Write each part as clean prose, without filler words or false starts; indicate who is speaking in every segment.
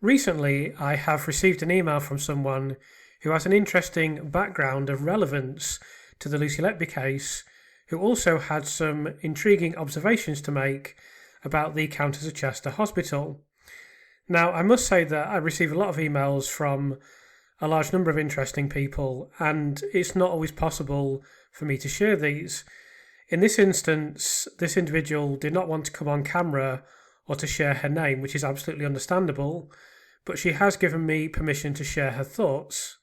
Speaker 1: Recently, I have received an email from someone who has an interesting background of relevance to the Lucy Letby case, who also had some intriguing observations to make about the Countess of Chester Hospital. Now, I must say that I receive a lot of emails from a large number of interesting people, and it's not always possible for me to share these. In this instance, this individual did not want to come on camera or to share her name, which is absolutely understandable, but she has given me permission to share her thoughts.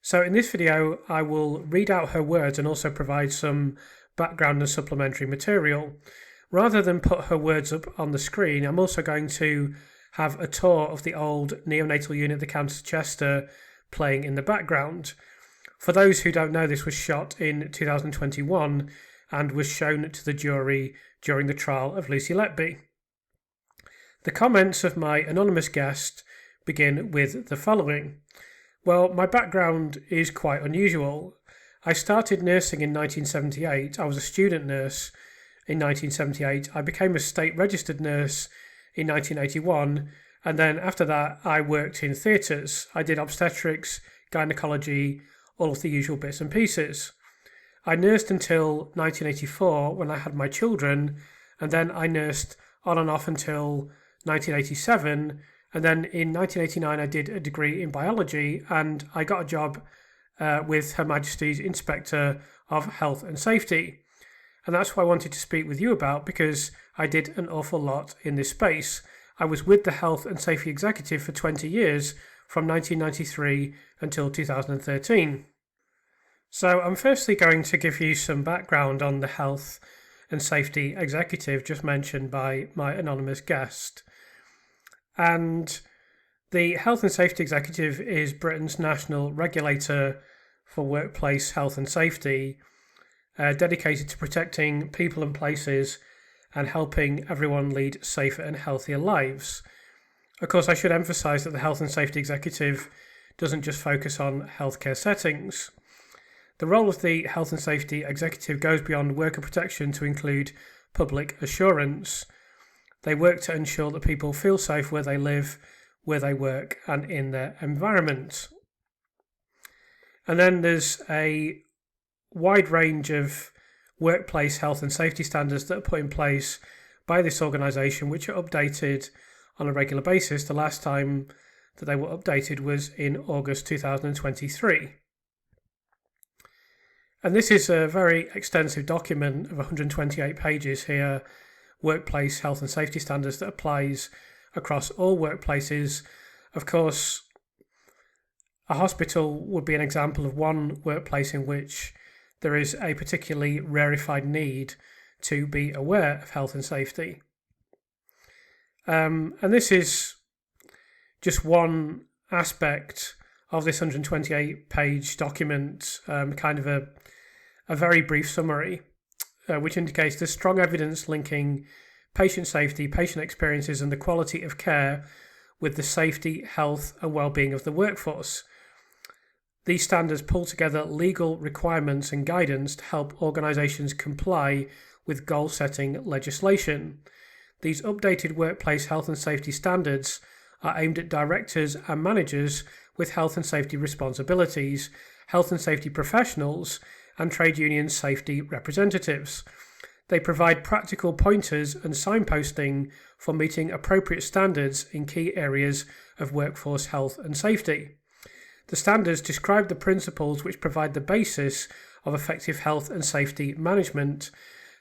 Speaker 1: So in this video, I will read out her words and also provide some background and supplementary material. Rather than put her words up on the screen, I'm also going to have a tour of the old neonatal unit, the Countess of Chester, playing in the background. For those who don't know, this was shot in 2021 and was shown to the jury during the trial of Lucy Letby. The comments of my anonymous guest begin with the following. Well, my background is quite unusual. I started nursing in 1978. I was a student nurse in 1978. I became a state registered nurse in 1981, and then after that I worked in theatres. I did obstetrics, gynecology, all of the usual bits and pieces. I nursed until 1984 when I had my children, and then I nursed on and off until 1987, and then in 1989 I did a degree in biology, and I got a job with Her Majesty's Inspector of Health and Safety. And that's what I wanted to speak with you about, because I did an awful lot in this space. I was with the Health and Safety Executive for 20 years, from 1993 until 2013. So I'm firstly going to give you some background on the Health and Safety Executive just mentioned by my anonymous guest. And the Health and Safety Executive is Britain's national regulator for workplace health and safety, dedicated to protecting people and places and helping everyone lead safer and healthier lives. Of course, I should emphasise that the Health and Safety Executive doesn't just focus on healthcare settings. The role of the Health and Safety Executive goes beyond worker protection to include public assurance. They work to ensure that people feel safe where they live, where they work, and in their environment. And then there's a wide range of workplace health and safety standards that are put in place by this organisation, which are updated on a regular basis. The last time that they were updated was in August 2023. And this is a very extensive document of 128 pages here, workplace health and safety standards that applies across all workplaces. Of course, a hospital would be an example of one workplace in which there is a particularly rarefied need to be aware of health and safety. And this is just one aspect of this 128-page document, kind of a very brief summary, which indicates there's strong evidence linking patient safety, patient experiences, and the quality of care with the safety, health, and well-being of the workforce. These standards pull together legal requirements and guidance to help organisations comply with goal-setting legislation. These updated workplace health and safety standards are aimed at directors and managers with health and safety responsibilities, health and safety professionals, and trade union safety representatives. They provide practical pointers and signposting for meeting appropriate standards in key areas of workforce health and safety. The standards describe the principles which provide the basis of effective health and safety management,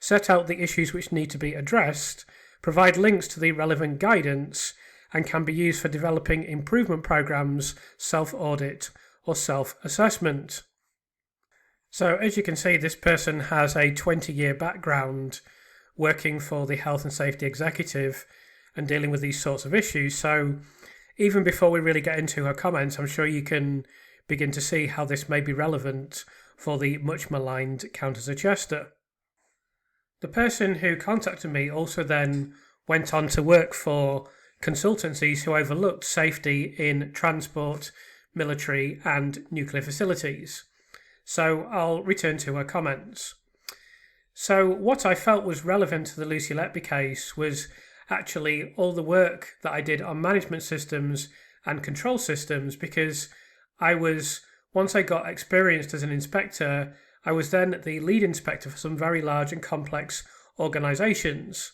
Speaker 1: set out the issues which need to be addressed, provide links to the relevant guidance, and can be used for developing improvement programs, self-audit, or self-assessment. So as you can see, this person has a 20-year background working for the Health and Safety Executive and dealing with these sorts of issues. So even before we really get into her comments, I'm sure you can begin to see how this may be relevant for the much maligned Countess of Chester. The person who contacted me also then went on to work for consultancies who overlooked safety in transport, military, and nuclear facilities. So I'll return to her comments. So what I felt was relevant to the Lucy Letby case was actually all the work that I did on management systems and control systems, because once I got experienced as an inspector, I was then the lead inspector for some very large and complex organisations.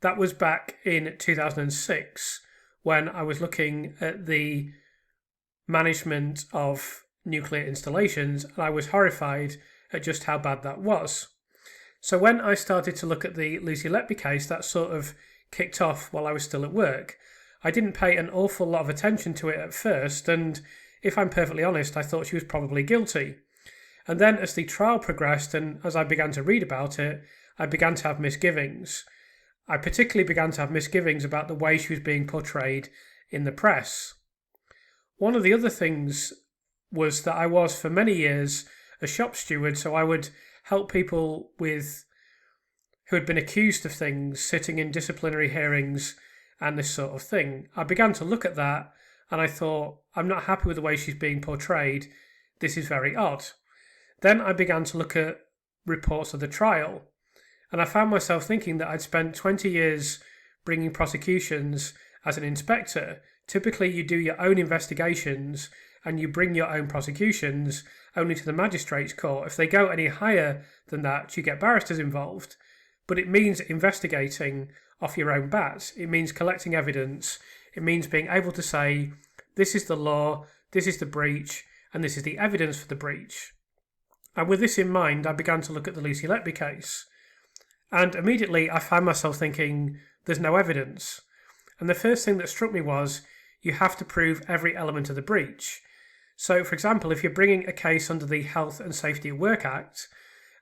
Speaker 1: That was back in 2006 when I was looking at the management of nuclear installations, and I was horrified at just how bad that was. So when I started to look at the Lucy Letby case, that sort of kicked off while I was still at work. I didn't pay an awful lot of attention to it at first, and if I'm perfectly honest, I thought she was probably guilty. And then as the trial progressed and as I began to read about it, I began to have misgivings. I particularly began to have misgivings about the way she was being portrayed in the press. One of the other things was that I was for many years a shop steward, so I would help people who had been accused of things sitting in disciplinary hearings and this sort of thing. I began to look at that and I thought, I'm not happy with the way she's being portrayed. This is very odd. Then I began to look at reports of the trial, and I found myself thinking that I'd spent 20 years bringing prosecutions as an inspector. Typically, you do your own investigations and you bring your own prosecutions only to the magistrate's court. If they go any higher than that, you get barristers involved. But it means investigating off your own bat. It means collecting evidence. It means being able to say, this is the law, this is the breach, and this is the evidence for the breach. And with this in mind, I began to look at the Lucy Letby case. And immediately I found myself thinking, there's no evidence. And the first thing that struck me was, you have to prove every element of the breach. So, for example, if you're bringing a case under the Health and Safety at Work Act,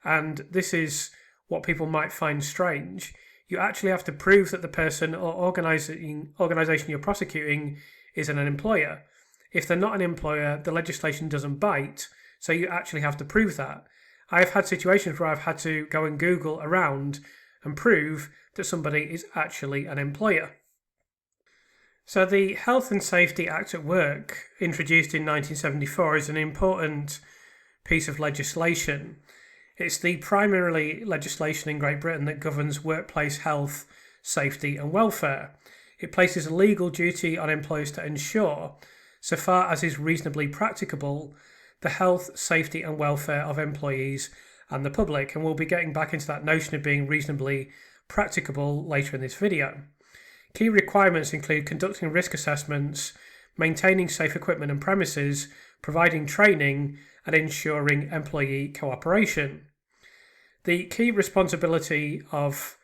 Speaker 1: and this is what people might find strange, you actually have to prove that the person or organisation you're prosecuting is an employer. If they're not an employer, the legislation doesn't bite, so you actually have to prove that. I've had situations where I've had to go and Google around and prove that somebody is actually an employer. So the Health and Safety Act at Work, introduced in 1974, is an important piece of legislation. It's the primary legislation in Great Britain that governs workplace health, safety and welfare. It places a legal duty on employers to ensure, so far as is reasonably practicable, the health, safety and welfare of employees and the public. And we'll be getting back into that notion of being reasonably practicable later in this video. Key requirements include conducting risk assessments, maintaining safe equipment and premises, providing training, and ensuring employee cooperation. The key responsibility of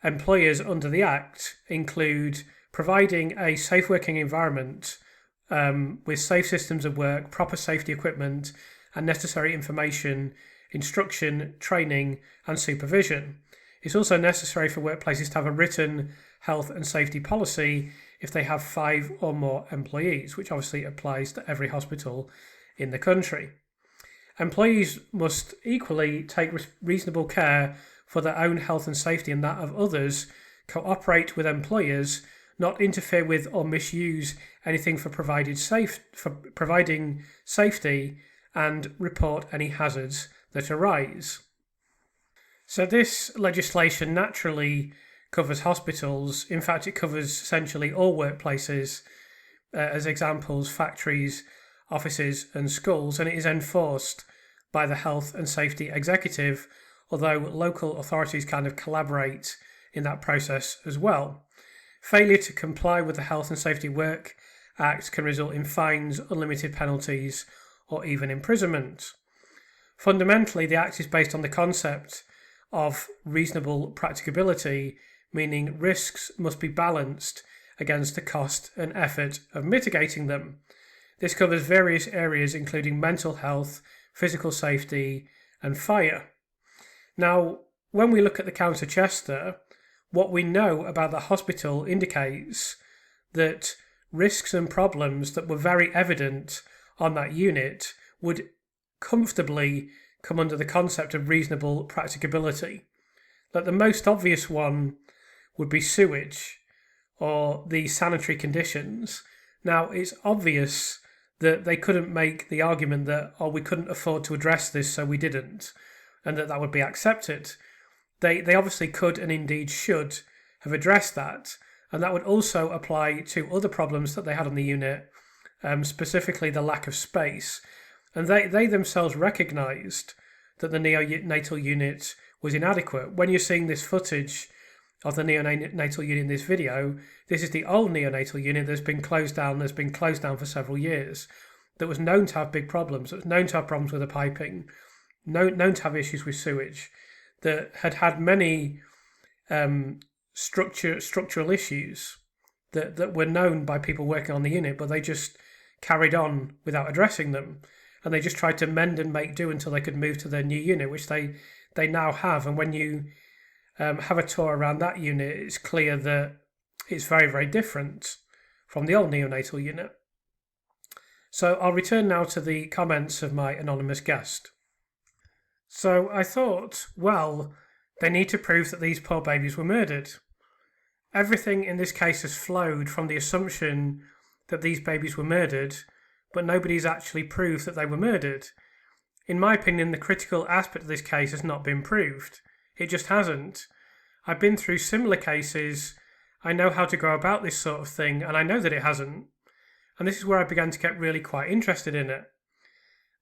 Speaker 1: employers under the Act include providing a safe working environment with safe systems of work, proper safety equipment, and necessary information, instruction, training, and supervision. It's also necessary for workplaces to have a written health and safety policy if they have 5 or more employees, which obviously applies to every hospital in the country. Employees must equally take reasonable care for their own health and safety and that of others, cooperate with employers, not interfere with or misuse anything for providing safety, and report any hazards that arise. So this legislation naturally covers hospitals. In fact, it covers essentially all workplaces, as examples, factories, offices and schools, and it is enforced by the Health and Safety Executive, although local authorities kind of collaborate in that process as well. Failure to comply with the Health and Safety Work Act can result in fines, unlimited penalties, or even imprisonment. Fundamentally, the Act is based on the concept of reasonable practicability, meaning risks must be balanced against the cost and effort of mitigating them. This covers various areas including mental health, physical safety, and fire. Now, when we look at the Countess of Chester, what we know about the hospital indicates that risks and problems that were very evident on that unit would comfortably come under the concept of reasonable practicability. Like the most obvious one would be sewage or the sanitary conditions. Now, it's obvious that they couldn't make the argument that, we couldn't afford to address this, so we didn't, and that would be accepted. They obviously could and indeed should have addressed that, and that would also apply to other problems that they had on the unit, specifically the lack of space. And they themselves recognised that the neonatal unit was inadequate. When you're seeing this footage of the neonatal unit in this video, this is the old neonatal unit that's been closed down, for several years, that was known to have big problems, that was known to have problems with the piping, known to have issues with sewage, that had many structural issues that were known by people working on the unit, but they just carried on without addressing them. And they just tried to mend and make do until they could move to their new unit, which they now have. And when you have a tour around that unit, it's clear that it's very, very different from the old neonatal unit. So I'll return now to the comments of my anonymous guest. So I thought, well, they need to prove that these poor babies were murdered. Everything in this case has flowed from the assumption that these babies were murdered, but nobody's actually proved that they were murdered. In my opinion, the critical aspect of this case has not been proved. It just hasn't. I've been through similar cases. I know how to go about this sort of thing, and I know that it hasn't. And this is where I began to get really quite interested in it.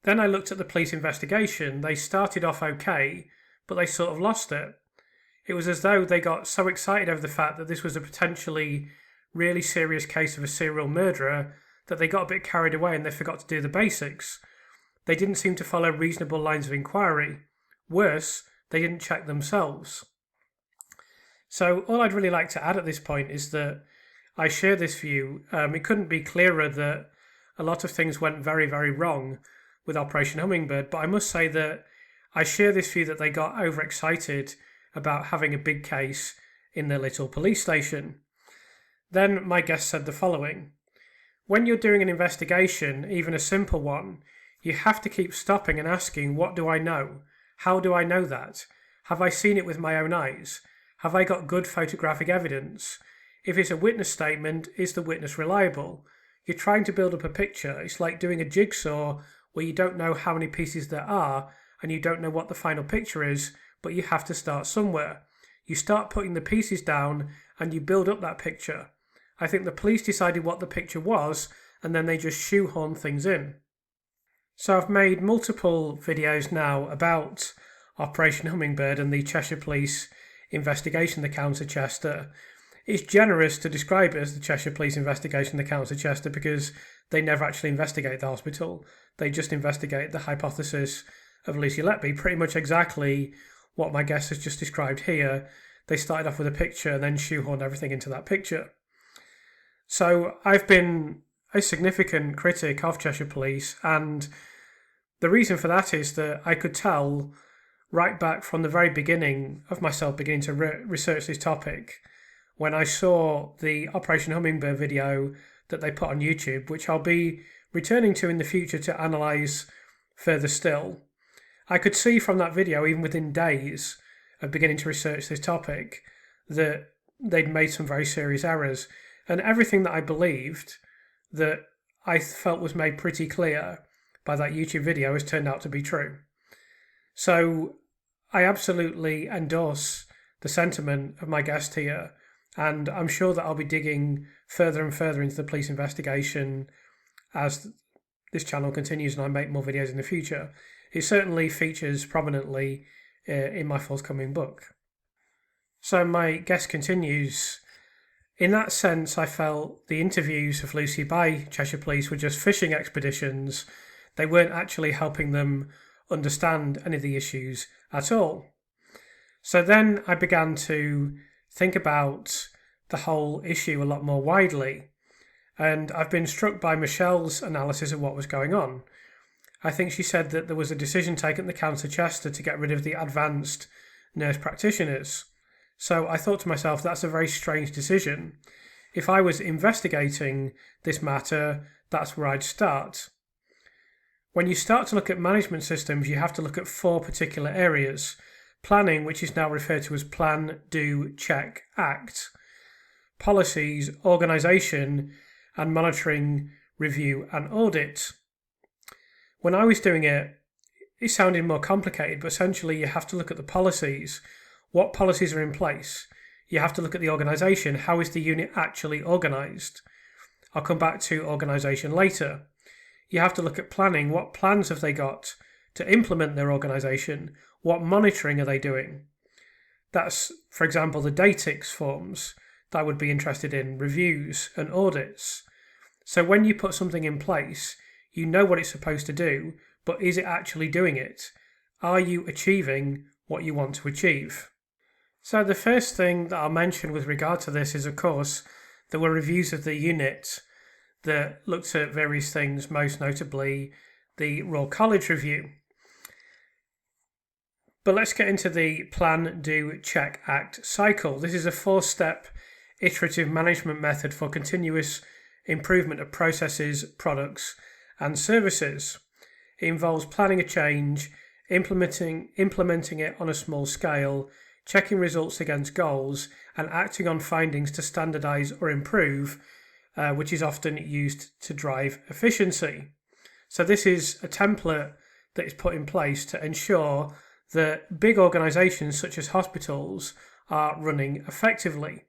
Speaker 1: Then I looked at the police investigation. They started off okay, but they sort of lost it. It was as though they got so excited over the fact that this was a potentially really serious case of a serial murderer that they got a bit carried away and they forgot to do the basics. They didn't seem to follow reasonable lines of inquiry. Worse, they didn't check themselves. So all I'd really like to add at this point is that I share this view. It couldn't be clearer that a lot of things went very, very wrong with Operation Hummingbird, but I must say that I share this view that they got overexcited about having a big case in their little police station. Then my guest said the following: when you're doing an investigation, even a simple one, you have to keep stopping and asking, what do I know? How do I know that? Have I seen it with my own eyes? Have I got good photographic evidence? If it's a witness statement, is the witness reliable? You're trying to build up a picture. It's like doing a jigsaw where you don't know how many pieces there are and you don't know what the final picture is, but you have to start somewhere. You start putting the pieces down and you build up that picture. I think the police decided what the picture was and then they just shoehorned things in. So I've made multiple videos now about Operation Hummingbird and the Cheshire Police investigation, the Countess of Chester. It's generous to describe it as the Cheshire Police investigation, the Countess of Chester, because they never actually investigate the hospital. They just investigate the hypothesis of Lucy Letby, pretty much exactly what my guest has just described here. They started off with a picture and then shoehorned everything into that picture. So I've been a significant critic of Cheshire Police, and the reason for that is that I could tell right back from the very beginning of myself beginning to research this topic, when I saw the Operation Hummingbird video that they put on YouTube, which I'll be returning to in the future to analyse further still. I could see from that video, even within days of beginning to research this topic, that they'd made some very serious errors. And everything that I believed that I felt was made pretty clear by that YouTube video has turned out to be true. So I absolutely endorse the sentiment of my guest here, and I'm sure that I'll be digging further and further into the police investigation as this channel continues and I make more videos in the future. It certainly features prominently in my forthcoming book. So my guest continues: in that sense, I felt the interviews of Lucy by Cheshire Police were just fishing expeditions. They weren't actually helping them understand any of the issues at all. So then I began to think about the whole issue a lot more widely, and I've been struck by Michelle's analysis of what was going on. I think she said that there was a decision taken at the Countess of Chester to get rid of the advanced nurse practitioners. So I thought to myself, that's a very strange decision. If I was investigating this matter, that's where I'd start. When you start to look at management systems, you have to look at 4 particular areas: planning, which is now referred to as plan, do, check, act; policies, organisation, and monitoring, review, and audit. When I was doing it, it sounded more complicated, but essentially you have to look at the policies. What policies are in place? you have to look at the organisation. How is the unit actually organised? I'll come back to organisation later. You have to look at planning. What plans have they got to implement their organisation? What monitoring are they doing? That's, for example, the Datix forms that I would be interested in, reviews and audits. So when you put something in place, you know what it's supposed to do, but is it actually doing it? Are you achieving what you want to achieve? So the first thing that I'll mention with regard to this is, of course, there were reviews of the unit that looked at various things, most notably the Royal College review. But let's get into the plan, do, check, act cycle. This is a 4-step iterative management method for continuous improvement of processes, products, and services. It involves planning a change, implementing it on a small scale, checking results against goals, and acting on findings to standardize or improve, which is often used to drive efficiency. So this is a template that is put in place to ensure that big organizations such as hospitals are running effectively.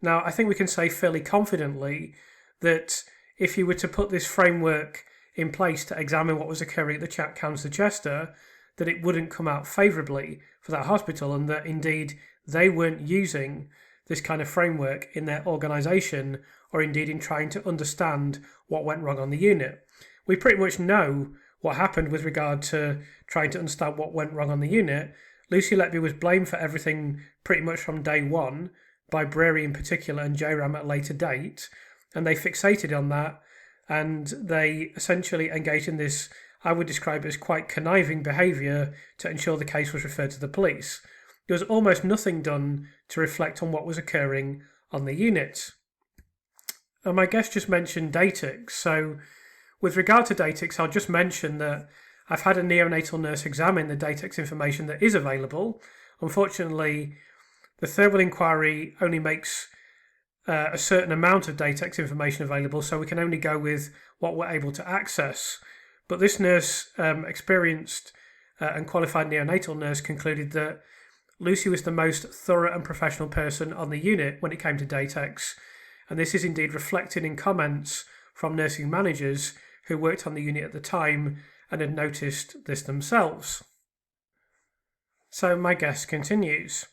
Speaker 1: Now, I think we can say fairly confidently that if you were to put this framework in place to examine what was occurring at the Countess of Chester, that it wouldn't come out favourably for that hospital, and that indeed they weren't using this kind of framework in their organisation, or indeed in trying to understand what went wrong on the unit. We pretty much know what happened with regard to trying to understand what went wrong on the unit. Lucy Letby was blamed for everything pretty much from day one, by Breary in particular and JRAM at a later date, and they fixated on that, and they essentially engaged in this, I would describe it as quite conniving behaviour to ensure the case was referred to the police. There was almost nothing done to reflect on what was occurring on the unit. And my guest just mentioned Datix, so with regard to Datix, I'll just mention that I've had a neonatal nurse examine the Datix information that is available. Unfortunately, the Thirlwell inquiry only makes a certain amount of Datix information available, so we can only go with what we're able to access. But this nurse, experienced and qualified neonatal nurse, concluded that Lucy was the most thorough and professional person on the unit when it came to Datix, and this is indeed reflected in comments from nursing managers who worked on the unit at the time and had noticed this themselves. So my guest continues.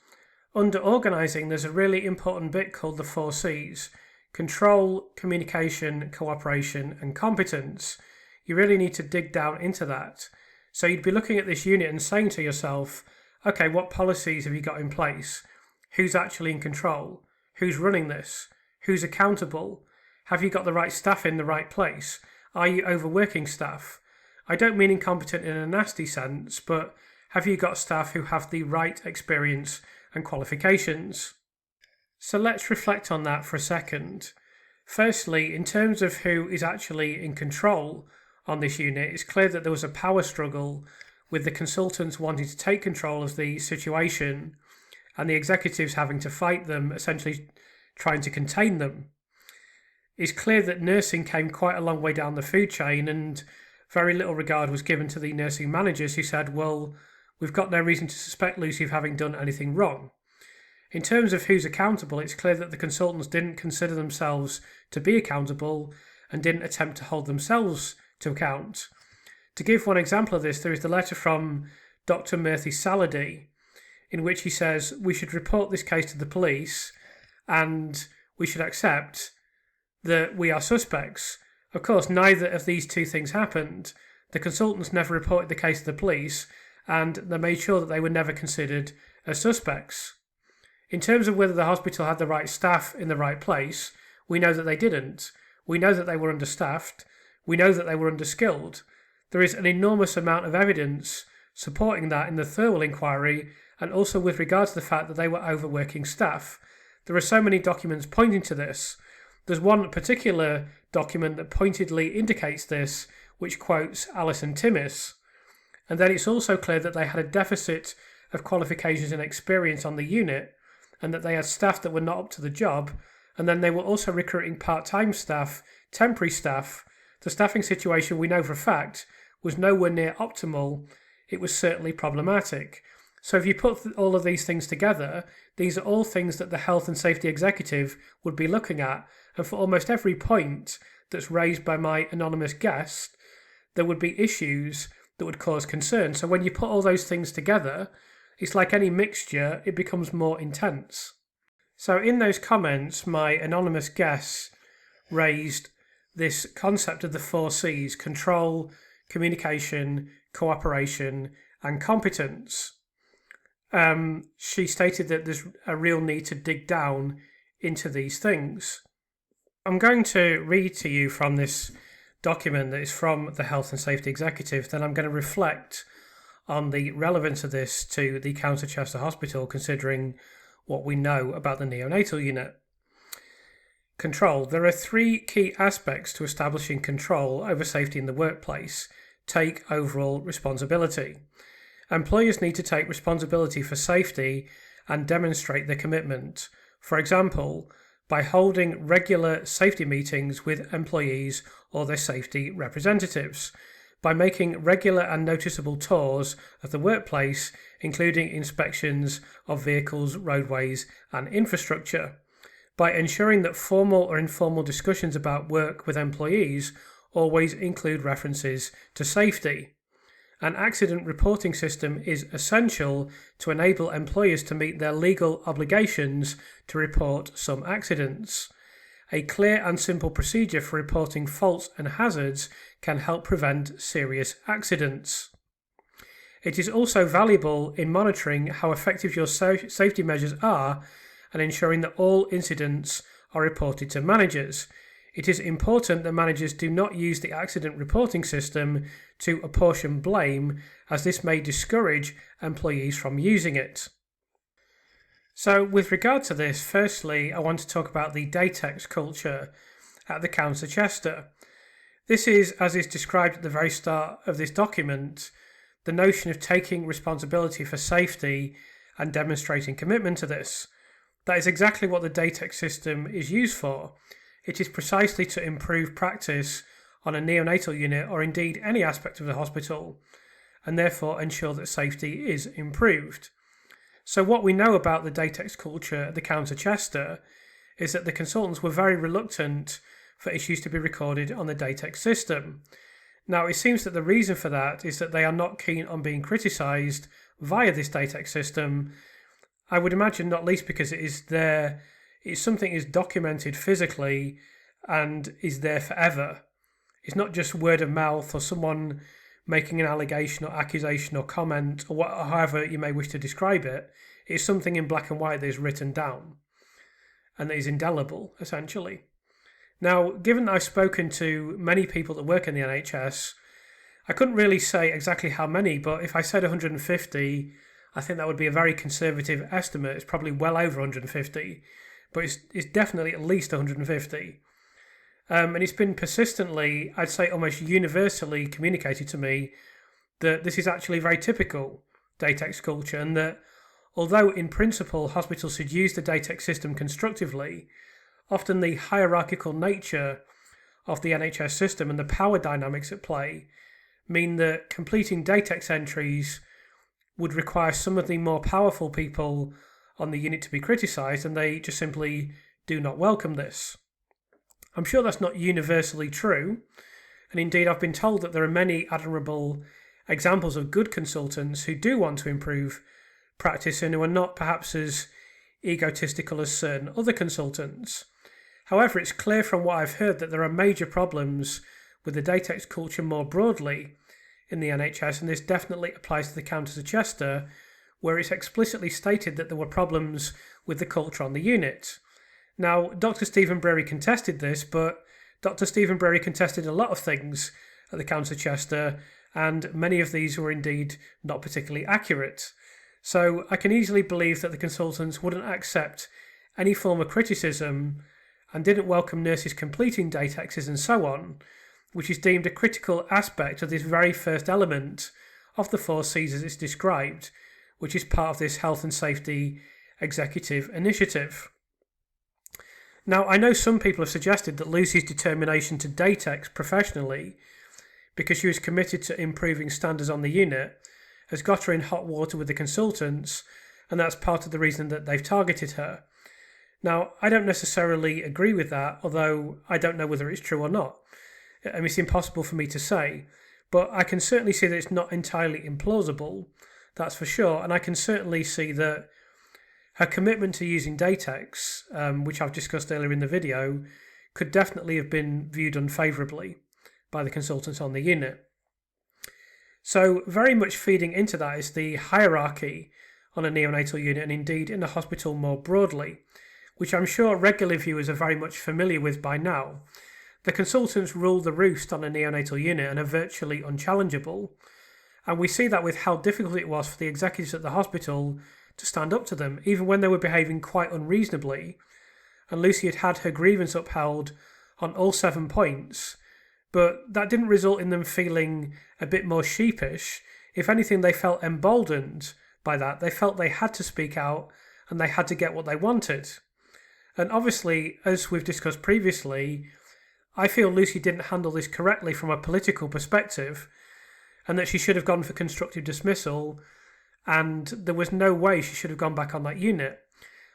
Speaker 1: Under organising, there's a really important bit called the 4 C's: control, communication, cooperation, and competence. You really need to dig down into that. So you'd be looking at this unit and saying to yourself, okay, what policies have you got in place? Who's actually in control? Who's running this? Who's accountable? Have you got the right staff in the right place? Are you overworking staff? I don't mean incompetent in a nasty sense, but have you got staff who have the right experience and qualifications? So let's reflect on that for a second. Firstly, in terms of who is actually in control on this unit, it's clear that there was a power struggle with the consultants wanting to take control of the situation and the executives having to fight them, essentially trying to contain them. It's clear that nursing came quite a long way down the food chain, and very little regard was given to the nursing managers who said, well, we've got no reason to suspect Lucy of having done anything wrong. In terms of who's accountable, it's clear that the consultants didn't consider themselves to be accountable and didn't attempt to hold themselves to account. To give one example of this, there is the letter from Dr. Murthy Saladi, in which he says we should report this case to the police and we should accept that we are suspects. Of course, neither of these two things happened. The consultants never reported the case to the police, and they made sure that they were never considered as suspects. In terms of whether the hospital had the right staff in the right place, we know that they didn't. We know that they were understaffed. We know that they were underskilled. There is an enormous amount of evidence supporting that in the Thirlwell inquiry, and also with regard to the fact that they were overworking staff. There are so many documents pointing to this. There's one particular document that pointedly indicates this, which quotes Alison Timmis. And then it's also clear that they had a deficit of qualifications and experience on the unit, and that they had staff that were not up to the job, and then they were also recruiting part-time staff, temporary staff. The staffing situation, we know for a fact, was nowhere near optimal. It was certainly problematic. So if you put all of these things together, these are all things that the health and safety executive would be looking at. And for almost every point that's raised by my anonymous guest, there would be issues that would cause concern. So when you put all those things together, it's like any mixture, it becomes more intense. So in those comments, my anonymous guests raised this concept of the 4 C's: control, communication, cooperation, and competence. She stated that there's a real need to dig down into these things. I'm going to read to you from this document that is from the Health and Safety Executive. Then I'm going to reflect on the relevance of this to the Countess of Chester Hospital, considering what we know about the neonatal unit. Control. There are 3 key aspects to establishing control over safety in the workplace. Take overall responsibility. Employers need to take responsibility for safety and demonstrate their commitment. For example, by holding regular safety meetings with employees or their safety representatives, by making regular and noticeable tours of the workplace, including inspections of vehicles, roadways, and infrastructure, by ensuring that formal or informal discussions about work with employees always include references to safety. An accident reporting system is essential to enable employers to meet their legal obligations to report some accidents. A clear and simple procedure for reporting faults and hazards can help prevent serious accidents. It is also valuable in monitoring how effective your safety measures are and ensuring that all incidents are reported to managers. It is important that managers do not use the accident reporting system to apportion blame, as this may discourage employees from using it. So with regard to this, firstly, I want to talk about the Datix culture at the Countess of Chester. This is, as is described at the very start of this document, the notion of taking responsibility for safety and demonstrating commitment to this. That is exactly what the Datix system is used for. It is precisely to improve practice on a neonatal unit or indeed any aspect of the hospital, and therefore ensure that safety is improved. So what we know about the Datix culture at the Countess of Chester is that the consultants were very reluctant for issues to be recorded on the Datix system. Now, it seems that the reason for that is that they are not keen on being criticised via this Datix system. I would imagine not least because it is there, it's something is documented physically and is there forever. It's not just word of mouth or someone making an allegation or accusation or comment or however you may wish to describe it. It's something in black and white that is written down and that is indelible, essentially. Now, given that I've spoken to many people that work in the NHS, I couldn't really say exactly how many, but if I said 150, I think that would be a very conservative estimate. It's probably well over 150, but it's definitely at least 150. And it's been persistently, I'd say almost universally communicated to me that this is actually very typical Datix culture, and that although in principle hospitals should use the Datix system constructively, often the hierarchical nature of the NHS system and the power dynamics at play mean that completing Datix entries would require some of the more powerful people on the unit to be criticised, and they just simply do not welcome this. I'm sure that's not universally true, and indeed I've been told that there are many admirable examples of good consultants who do want to improve practice and who are not perhaps as egotistical as certain other consultants. However, it's clear from what I've heard that there are major problems with the Datix culture more broadly in the NHS, and this definitely applies to the Countess of Chester, where it's explicitly stated that there were problems with the culture on the unit. Now, Dr. Stephen Breary contested this, but Dr. Stephen Breary contested a lot of things at the Countess of Chester, and many of these were indeed not particularly accurate. So I can easily believe that the consultants wouldn't accept any form of criticism and didn't welcome nurses completing Datexes and so on, which is deemed a critical aspect of this very first element of the 4 C's as it's described, which is part of this Health and Safety Executive Initiative. Now, I know some people have suggested that Lucy's determination to Datix professionally, because she was committed to improving standards on the unit, has got her in hot water with the consultants, and that's part of the reason that they've targeted her. Now, I don't necessarily agree with that, although I don't know whether it's true or not. I mean, it's impossible for me to say, but I can certainly see that it's not entirely implausible, that's for sure, and I can certainly see that her commitment to using Datix, which I've discussed earlier in the video, could definitely have been viewed unfavourably by the consultants on the unit. So very much feeding into that is the hierarchy on a neonatal unit, and indeed in the hospital more broadly, which I'm sure regular viewers are very much familiar with by now. The consultants rule the roost on a neonatal unit and are virtually unchallengeable, and we see that with how difficult it was for the executives at the hospital to stand up to them, even when they were behaving quite unreasonably. And Lucy had had her grievance upheld on all 7 points, but that didn't result in them feeling a bit more sheepish. If anything, they felt emboldened by that. They felt they had to speak out and they had to get what they wanted. And obviously, as we've discussed previously, I feel Lucy didn't handle this correctly from a political perspective, and that she should have gone for constructive dismissal, and there was no way she should have gone back on that unit.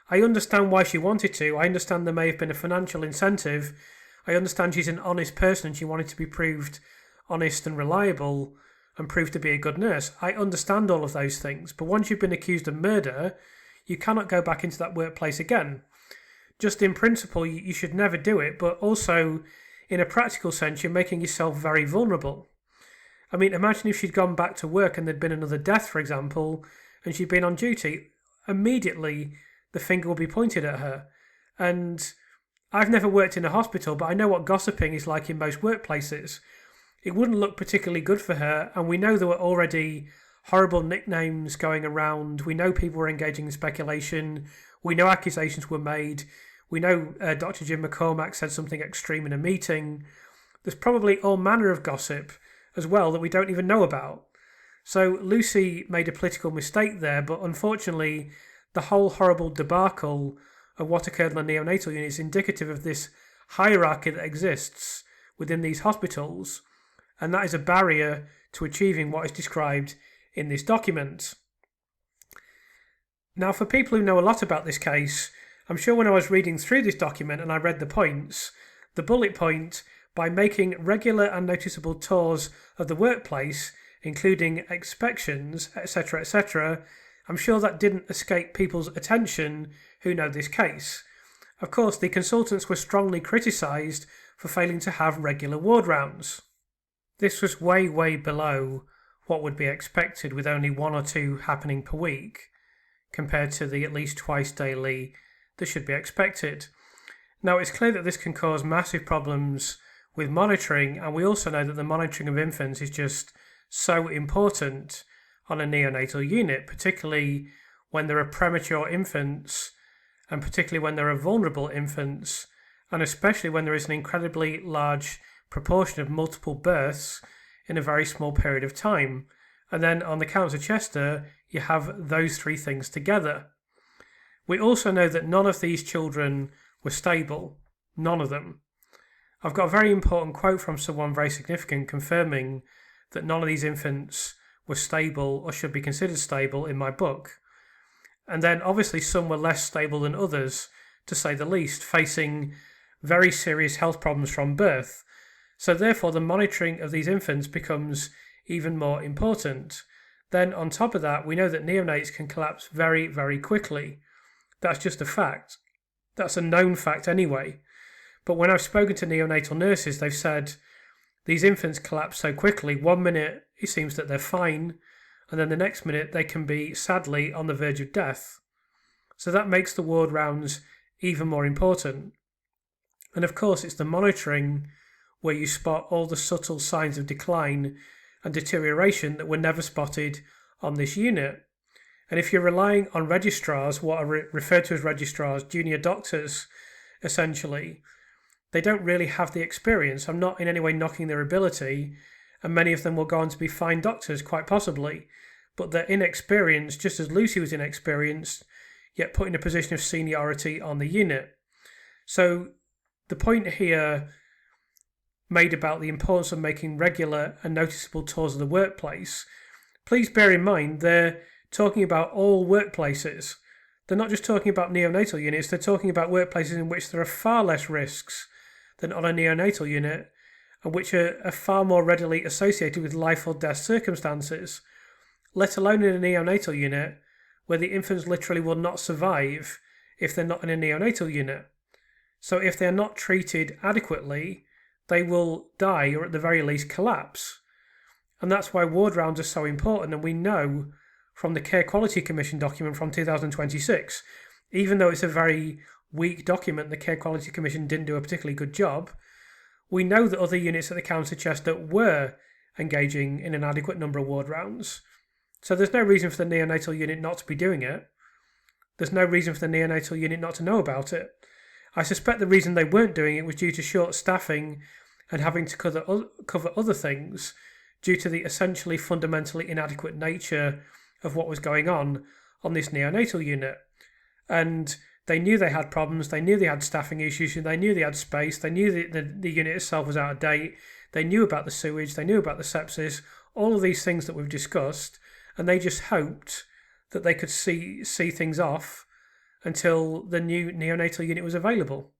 Speaker 1: I understand why she wanted to. I understand there may have been a financial incentive. I understand she's an honest person and she wanted to be proved honest and reliable and proved to be a good nurse. I understand all of those things, but once you've been accused of murder, you cannot go back into that workplace again. Just in principle, you should never do it, but also in a practical sense, you're making yourself very vulnerable. I mean, imagine if she'd gone back to work and there'd been another death, for example, and she'd been on duty. Immediately, the finger will be pointed at her. And I've never worked in a hospital, but I know what gossiping is like in most workplaces. It wouldn't look particularly good for her, and we know there were already horrible nicknames going around. We know people were engaging in speculation. We know accusations were made. We know Dr. Jim McCormack said something extreme in a meeting. There's probably all manner of gossip as well that we don't even know about. So Lucy made a political mistake there, but unfortunately the whole horrible debacle of what occurred in the neonatal unit is indicative of this hierarchy that exists within these hospitals, and that is a barrier to achieving what is described in this document. Now, for people who know a lot about this case, I'm sure when I was reading through this document and I read the points, the bullet point, by making regular and noticeable tours of the workplace, including inspections, etc., etc., I'm sure that didn't escape people's attention who know this case. Of course, the consultants were strongly criticised for failing to have regular ward rounds. This was way, way below what would be expected, with only 1 or 2 happening per week, compared to the at least twice daily that should be expected. Now, it's clear that this can cause massive problems with monitoring, and we also know that the monitoring of infants is just so important on a neonatal unit, particularly when there are premature infants, and particularly when there are vulnerable infants, and especially when there is an incredibly large proportion of multiple births in a very small period of time. And then on the Countess of Chester, you have those 3 things together. We also know that none of these children were stable. None of them. I've got a very important quote from someone very significant confirming that none of these infants were stable or should be considered stable in my book. And then obviously some were less stable than others, to say the least, facing very serious health problems from birth. So therefore the monitoring of these infants becomes even more important. Then on top of that, we know that neonates can collapse very, very quickly. That's just a fact. That's a known fact anyway. But when I've spoken to neonatal nurses, they've said these infants collapse so quickly. 1 minute it seems that they're fine, and then the next minute they can be sadly on the verge of death. So that makes the ward rounds even more important. And of course it's the monitoring where you spot all the subtle signs of decline and deterioration that were never spotted on this unit. And if you're relying on registrars, what are referred to as registrars, junior doctors essentially, they don't really have the experience. I'm not in any way knocking their ability, and many of them will go on to be fine doctors, quite possibly, but they're inexperienced, just as Lucy was inexperienced, yet put in a position of seniority on the unit. So the point here made about the importance of making regular and noticeable tours of the workplace please bear in mind they're talking about all workplaces. They're not just talking about neonatal units, they're talking about workplaces in which there are far less risks than on a neonatal unit, and which are far more readily associated with life or death circumstances, let alone in a neonatal unit where the infants literally will not survive if they're not in a neonatal unit. So if they're not treated adequately, they will die or at the very least collapse. And that's why ward rounds are so important. And we know from the Care Quality Commission document from 2026, even though it's a very weak document, the Care Quality Commission didn't do a particularly good job, we know that other units at the Countess of Chester were engaging in an adequate number of ward rounds. So there's no reason for the neonatal unit not to be doing it. There's no reason for the neonatal unit not to know about it. I suspect the reason they weren't doing it was due to short staffing and having to cover other things due to the essentially fundamentally inadequate nature of what was going on this neonatal unit. And they knew they had problems, they knew they had staffing issues, they knew they had space, they knew the unit itself was out of date, they knew about the sewage, they knew about the sepsis, all of these things that we've discussed, and they just hoped that they could see things off until the new neonatal unit was available.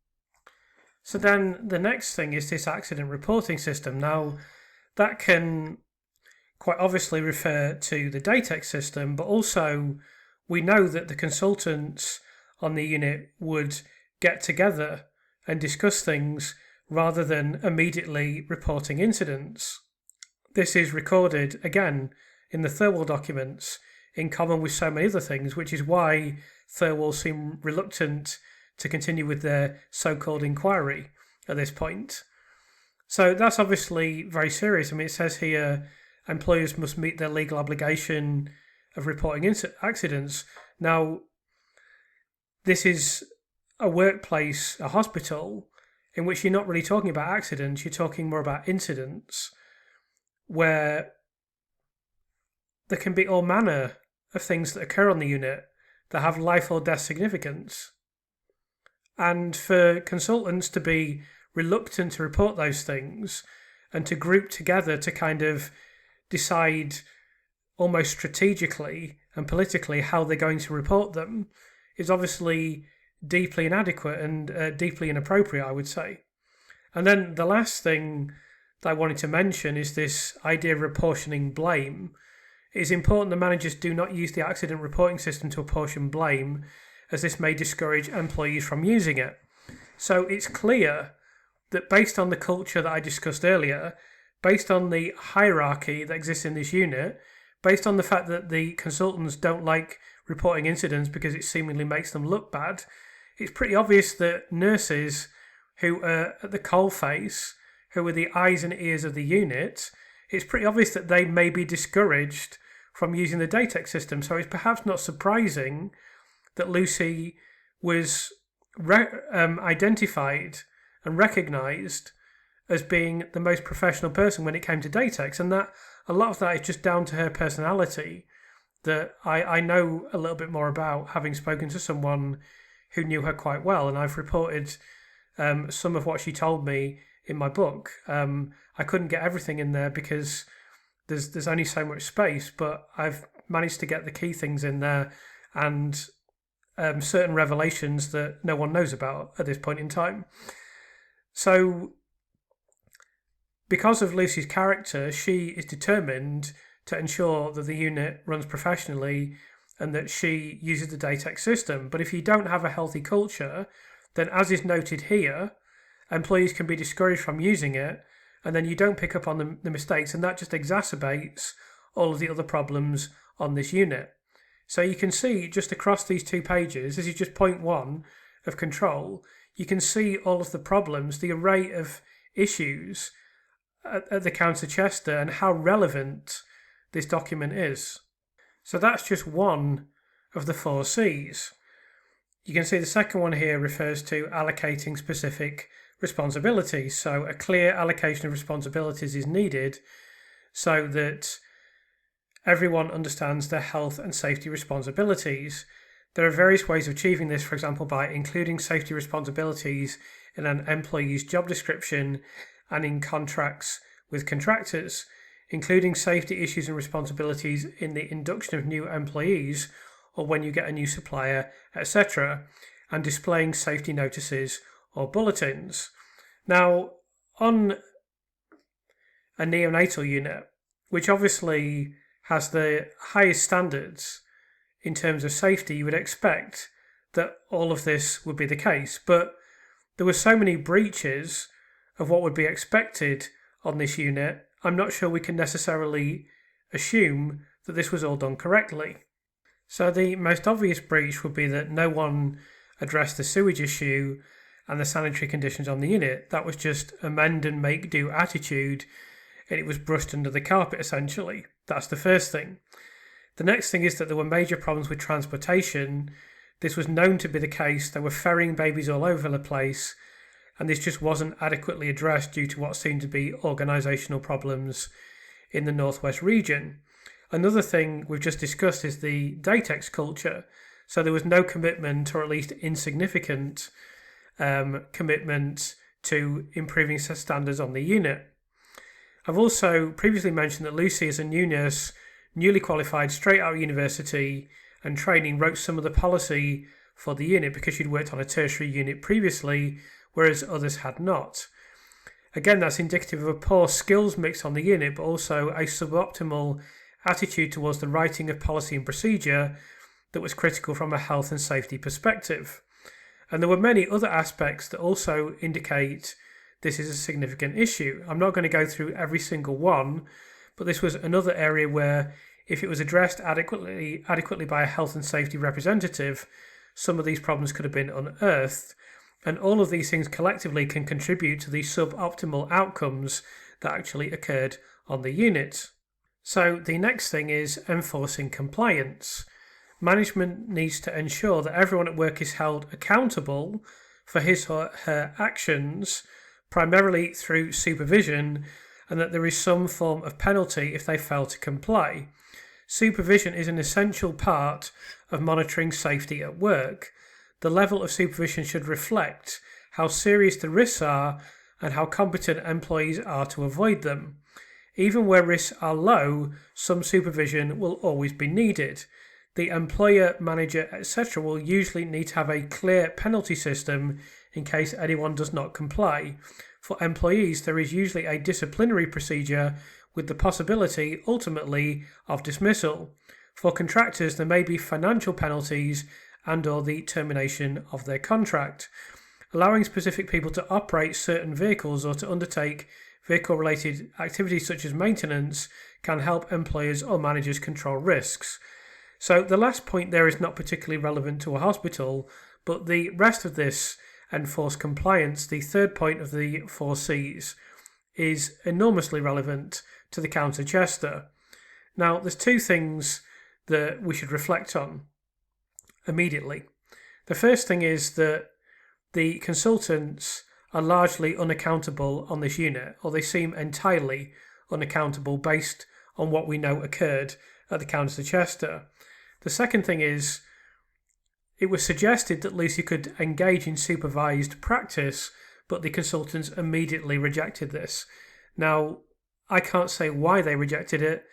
Speaker 1: So then the next thing is this accident reporting system. Now, that can quite obviously refer to the Datix system, but also we know that the consultants on the unit would get together and discuss things rather than immediately reporting incidents. This is recorded, again, in the Thirlwall documents, in common with so many other things, which is why Thirlwall seem reluctant to continue with their so-called inquiry at this point. So that's obviously very serious. I mean, it says here, employers must meet their legal obligation of reporting accidents. Now, this is a workplace, a hospital, in which you're not really talking about accidents, you're talking more about incidents, where there can be all manner of things that occur on the unit that have life or death significance. And for consultants to be reluctant to report those things and to group together to kind of decide almost strategically and politically how they're going to report them is obviously deeply inadequate and deeply inappropriate, I would say. And then the last thing that I wanted to mention is this idea of apportioning blame. It is important that managers do not use the accident reporting system to apportion blame, as this may discourage employees from using it. So it's clear that based on the culture that I discussed earlier, based on the hierarchy that exists in this unit, based on the fact that the consultants don't like reporting incidents because it seemingly makes them look bad, it's pretty obvious that nurses who are at the coalface, who are the eyes and ears of the unit, it's pretty obvious that they may be discouraged from using the Datix system. So it's perhaps not surprising that Lucy was identified and recognised as being the most professional person when it came to Datix, and that a lot of that is just down to her personality that I know a little bit more about, having spoken to someone who knew her quite well, and I've reported some of what she told me in my book. I couldn't get everything in there because there's only so much space, but I've managed to get the key things in there and certain revelations that no one knows about at this point in time. So because of Lucy's character, she is determined to ensure that the unit runs professionally and that she uses the Datix system. But if you don't have a healthy culture, then as is noted here, employees can be discouraged from using it, and then you don't pick up on the mistakes, and that just exacerbates all of the other problems on this unit. So you can see just across these 2 pages, this is just point 1 of control, you can see all of the problems, the array of issues at the Countess of Chester and how relevant this document is. So that's just one of the 4 C's. You can see the second one here refers to allocating specific responsibilities. So a clear allocation of responsibilities is needed so that everyone understands their health and safety responsibilities. There are various ways of achieving this, for example, by including safety responsibilities in an employee's job description and in contracts with contractors. including safety issues and responsibilities in the induction of new employees or when you get a new supplier, etc., and displaying safety notices or bulletins. Now, on a neonatal unit, which obviously has the highest standards in terms of safety, you would expect that all of this would be the case. But there were so many breaches of what would be expected on this unit, I'm not sure we can necessarily assume that this was all done correctly. So the most obvious breach would be that no one addressed the sewage issue and the sanitary conditions on the unit. That was just a mend and make do attitude, and it was brushed under the carpet essentially. That's the first thing. The next thing is that there were major problems with transportation. This was known to be the case. They were ferrying babies all over the place, and this just wasn't adequately addressed due to what seemed to be organisational problems in the Northwest region. Another thing we've just discussed is the Datix culture. So there was no commitment, or at least insignificant commitment to improving standards on the unit. I've also previously mentioned that Lucy, as a new nurse, newly qualified straight out of university and training, wrote some of the policy for the unit because she'd worked on a tertiary unit previously, whereas others had not. Again, that's indicative of a poor skills mix on the unit, but also a suboptimal attitude towards the writing of policy and procedure that was critical from a health and safety perspective. And there were many other aspects that also indicate this is a significant issue. I'm not going to go through every single one, but this was another area where if it was addressed adequately by a health and safety representative, some of these problems could have been unearthed. And all of these things collectively can contribute to the suboptimal outcomes that actually occurred on the unit. So the next thing is enforcing compliance. Management needs to ensure that everyone at work is held accountable for his or her actions, primarily through supervision, and that there is some form of penalty if they fail to comply. Supervision is an essential part of monitoring safety at work. The level of supervision should reflect how serious the risks are and how competent employees are to avoid them. Even where risks are low, some supervision will always be needed. The employer, manager, etc. will usually need to have a clear penalty system in case anyone does not comply. For employees, there is usually a disciplinary procedure with the possibility, ultimately, of dismissal. For contractors, there may be financial penalties and/or the termination of their contract. Allowing specific people to operate certain vehicles or to undertake vehicle-related activities such as maintenance can help employers or managers control risks. So the last point there is not particularly relevant to a hospital, but the rest of this enforced compliance, the third point of the 4 C's, is enormously relevant to the Countess of Chester. Now, there's 2 things that we should reflect on immediately. The first thing is that the consultants are largely unaccountable on this unit, or they seem entirely unaccountable based on what we know occurred at the Countess of Chester. The second thing is, it was suggested that Lucy could engage in supervised practice, but the consultants immediately rejected this. Now, I can't say why they rejected it.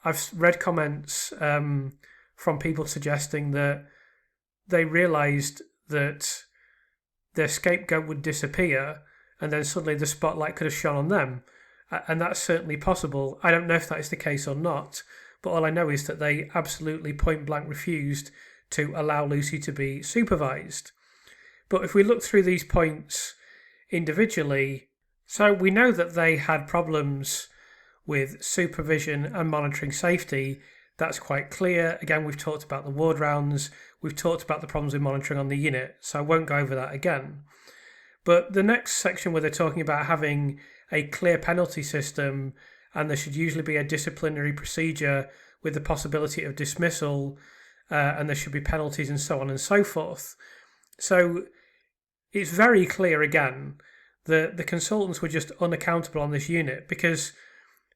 Speaker 1: I've read comments from people suggesting that they realised that their scapegoat would disappear and then suddenly the spotlight could have shone on them. And that's certainly possible. I don't know if that is the case or not, but all I know is that they absolutely point blank refused to allow Lucy to be supervised. But if we look through these points individually, so we know that they had problems with supervision and monitoring safety. That's quite clear. Again, we've talked about the ward rounds. We've talked about the problems with monitoring on the unit, so I won't go over that again. But the next section where they're talking about having a clear penalty system and there should usually be a disciplinary procedure with the possibility of dismissal and there should be penalties and so on and so forth. So it's very clear again that the consultants were just unaccountable on this unit because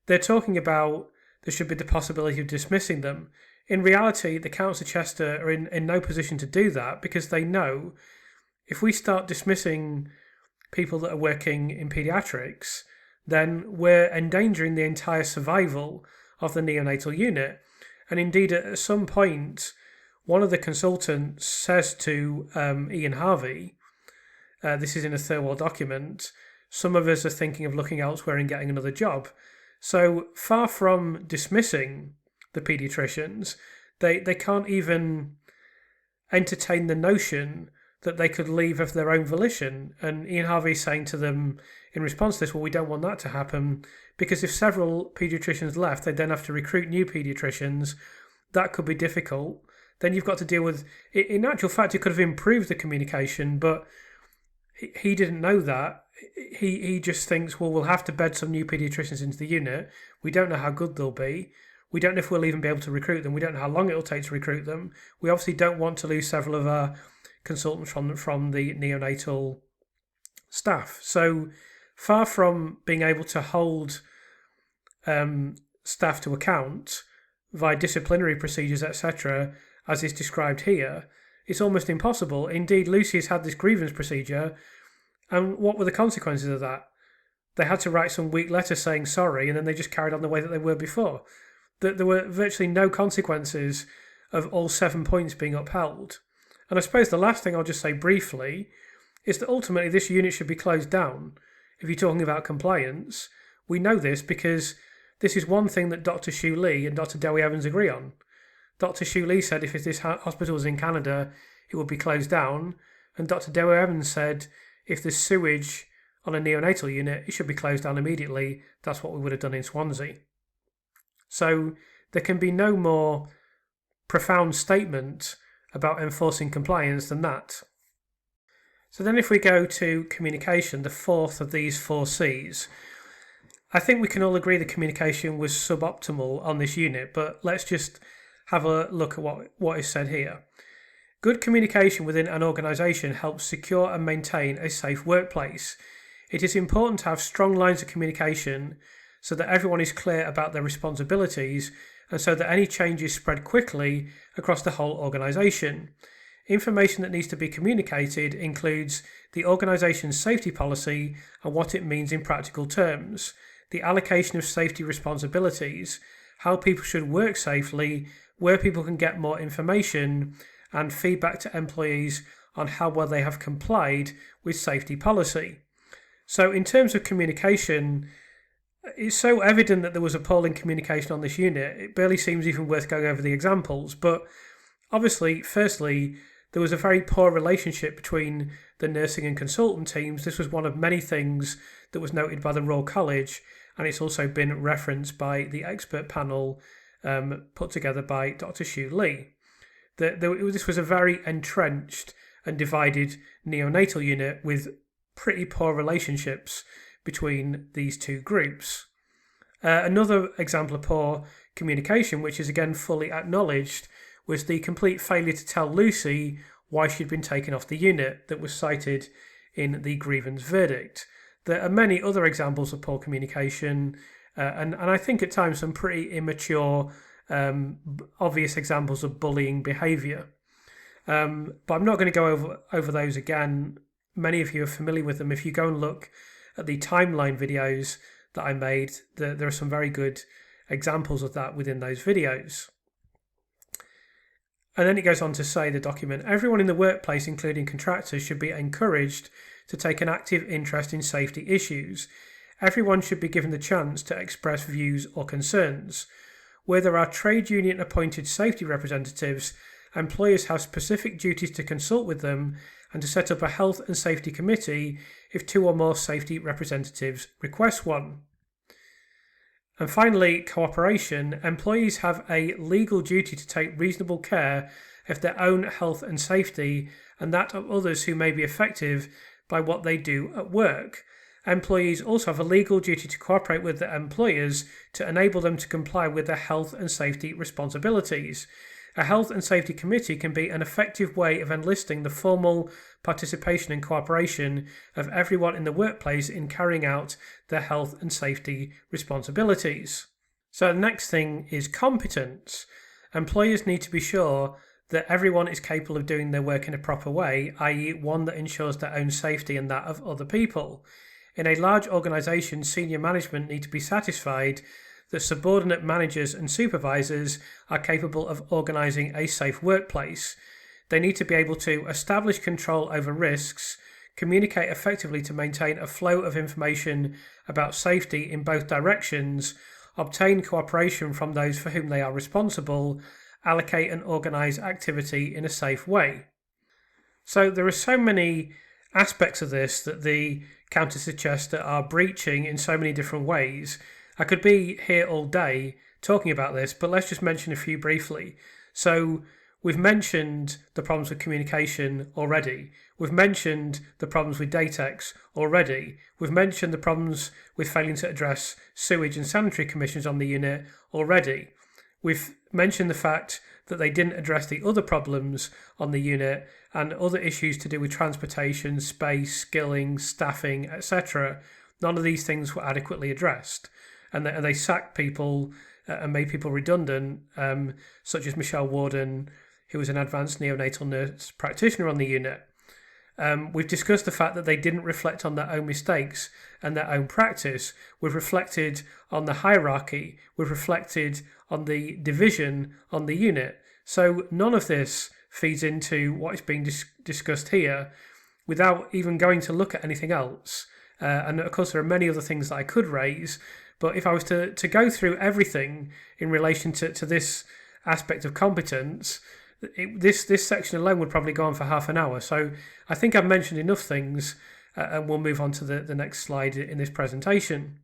Speaker 1: they're talking about there should be the possibility of dismissing them. In reality, the Countess of Chester are in no position to do that because they know if we start dismissing people that are working in paediatrics, then we're endangering the entire survival of the neonatal unit. And indeed, at some point, one of the consultants says to Ian Harvey, this is in a Thirlwell document, some of us are thinking of looking elsewhere and getting another job. So far from dismissing the paediatricians, they can't even entertain the notion that they could leave of their own volition. And Ian Harvey is saying to them in response to this, well, we don't want that to happen, because if several paediatricians left, they'd then have to recruit new paediatricians. That could be difficult. Then you've got to deal with, in actual fact, it could have improved the communication, but he didn't know that. He just thinks, well, we'll have to bed some new paediatricians into the unit. We don't know how good they'll be. We don't know if we'll even be able to recruit them. We don't know how long it'll take to recruit them. We obviously don't want to lose several of our consultants from the neonatal staff. So far from being able to hold staff to account via disciplinary procedures, etc., as is described here, it's almost impossible. Indeed, Lucy has had this grievance procedure, and what were the consequences of that? They had to write some weak letter saying sorry, and then they just carried on the way that they were before. There were virtually no consequences of all 7 points being upheld. And I suppose the last thing I'll just say briefly is that ultimately this unit should be closed down. If you're talking about compliance, we know this because this is one thing that Dr. Shu Lee and Dr. Dewi Evans agree on. Dr. Shu Lee said if this hospital was in Canada, it would be closed down. And Dr. Dewi Evans said if there's sewage on a neonatal unit, it should be closed down immediately. That's what we would have done in Swansea. So there can be no more profound statement about enforcing compliance than that. So then if we go to communication, the fourth of these 4 C's, I think we can all agree the communication was suboptimal on this unit, but let's just have a look at what is said here. Good communication within an organisation helps secure and maintain a safe workplace. It is important to have strong lines of communication so that everyone is clear about their responsibilities and so that any changes spread quickly across the whole organisation. Information that needs to be communicated includes the organisation's safety policy and what it means in practical terms, the allocation of safety responsibilities, how people should work safely, where people can get more information, and feedback to employees on how well they have complied with safety policy. So in terms of communication, it's so evident that there was appalling communication on this unit, it barely seems even worth going over the examples. But obviously, firstly, there was a very poor relationship between the nursing and consultant teams. This was one of many things that was noted by the Royal College, and it's also been referenced by the expert panel put together by Dr. Shu Lee. This was a very entrenched and divided neonatal unit with pretty poor relationships between these two groups. Another example of poor communication, which is again fully acknowledged, was the complete failure to tell Lucy why she'd been taken off the unit that was cited in the grievance verdict. There are many other examples of poor communication, and I think at times some pretty immature, obvious examples of bullying behaviour. But I'm not going to go over those again. Many of you are familiar with them. If you go and look at the timeline videos that I made, there are some very good examples of that within those videos. And then it goes on to say, the document, everyone in the workplace, including contractors, should be encouraged to take an active interest in safety issues. Everyone should be given the chance to express views or concerns. Where there are trade union appointed safety representatives, employers have specific duties to consult with them and to set up a health and safety committee if 2 or more safety representatives request one. And finally, cooperation. Employees have a legal duty to take reasonable care of their own health and safety and that of others who may be affected by what they do at work. Employees also have a legal duty to cooperate with their employers to enable them to comply with their health and safety responsibilities. A health and safety committee can be an effective way of enlisting the formal participation and cooperation of everyone in the workplace in carrying out their health and safety responsibilities. So the next thing is competence. Employers need to be sure that everyone is capable of doing their work in a proper way, i.e. one that ensures their own safety and that of other people. In a large organisation, senior management need to be satisfied that subordinate managers and supervisors are capable of organising a safe workplace. They need to be able to establish control over risks, communicate effectively to maintain a flow of information about safety in both directions, obtain cooperation from those for whom they are responsible, allocate and organise activity in a safe way. So there are so many aspects of this that the Countess of Chester are breaching in so many different ways. I could be here all day talking about this, but let's just mention a few briefly. So we've mentioned the problems with communication already. We've mentioned the problems with Datix already. We've mentioned the problems with failing to address sewage and sanitary commissions on the unit already. We've mentioned the fact that they didn't address the other problems on the unit and other issues to do with transportation, space, skilling, staffing, etc. None of these things were adequately addressed. And they sacked people and made people redundant, such as Michelle Warden, who was an advanced neonatal nurse practitioner on the unit. We've discussed the fact that they didn't reflect on their own mistakes and their own practice. We've reflected on the hierarchy. We've reflected on the division on the unit. So none of this feeds into what is being discussed here without even going to look at anything else. And of course, there are many other things that I could raise. But if I was to go through everything in relation to this aspect of competence, this section alone would probably go on for half an hour. So I think I've mentioned enough things, and we'll move on to the next slide in this presentation.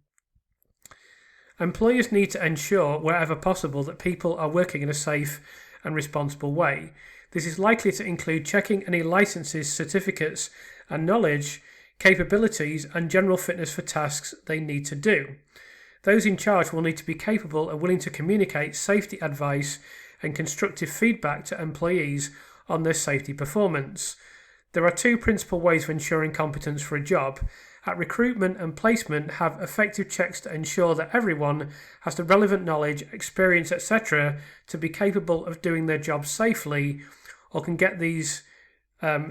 Speaker 1: Employers need to ensure, wherever possible, that people are working in a safe and responsible way. This is likely to include checking any licenses, certificates, and knowledge, capabilities, and general fitness for tasks they need to do. Those in charge will need to be capable and willing to communicate safety advice and constructive feedback to employees on their safety performance. There are two principal ways of ensuring competence for a job. At recruitment and placement, have effective checks to ensure that everyone has the relevant knowledge, experience, etc. to be capable of doing their job safely, or can get these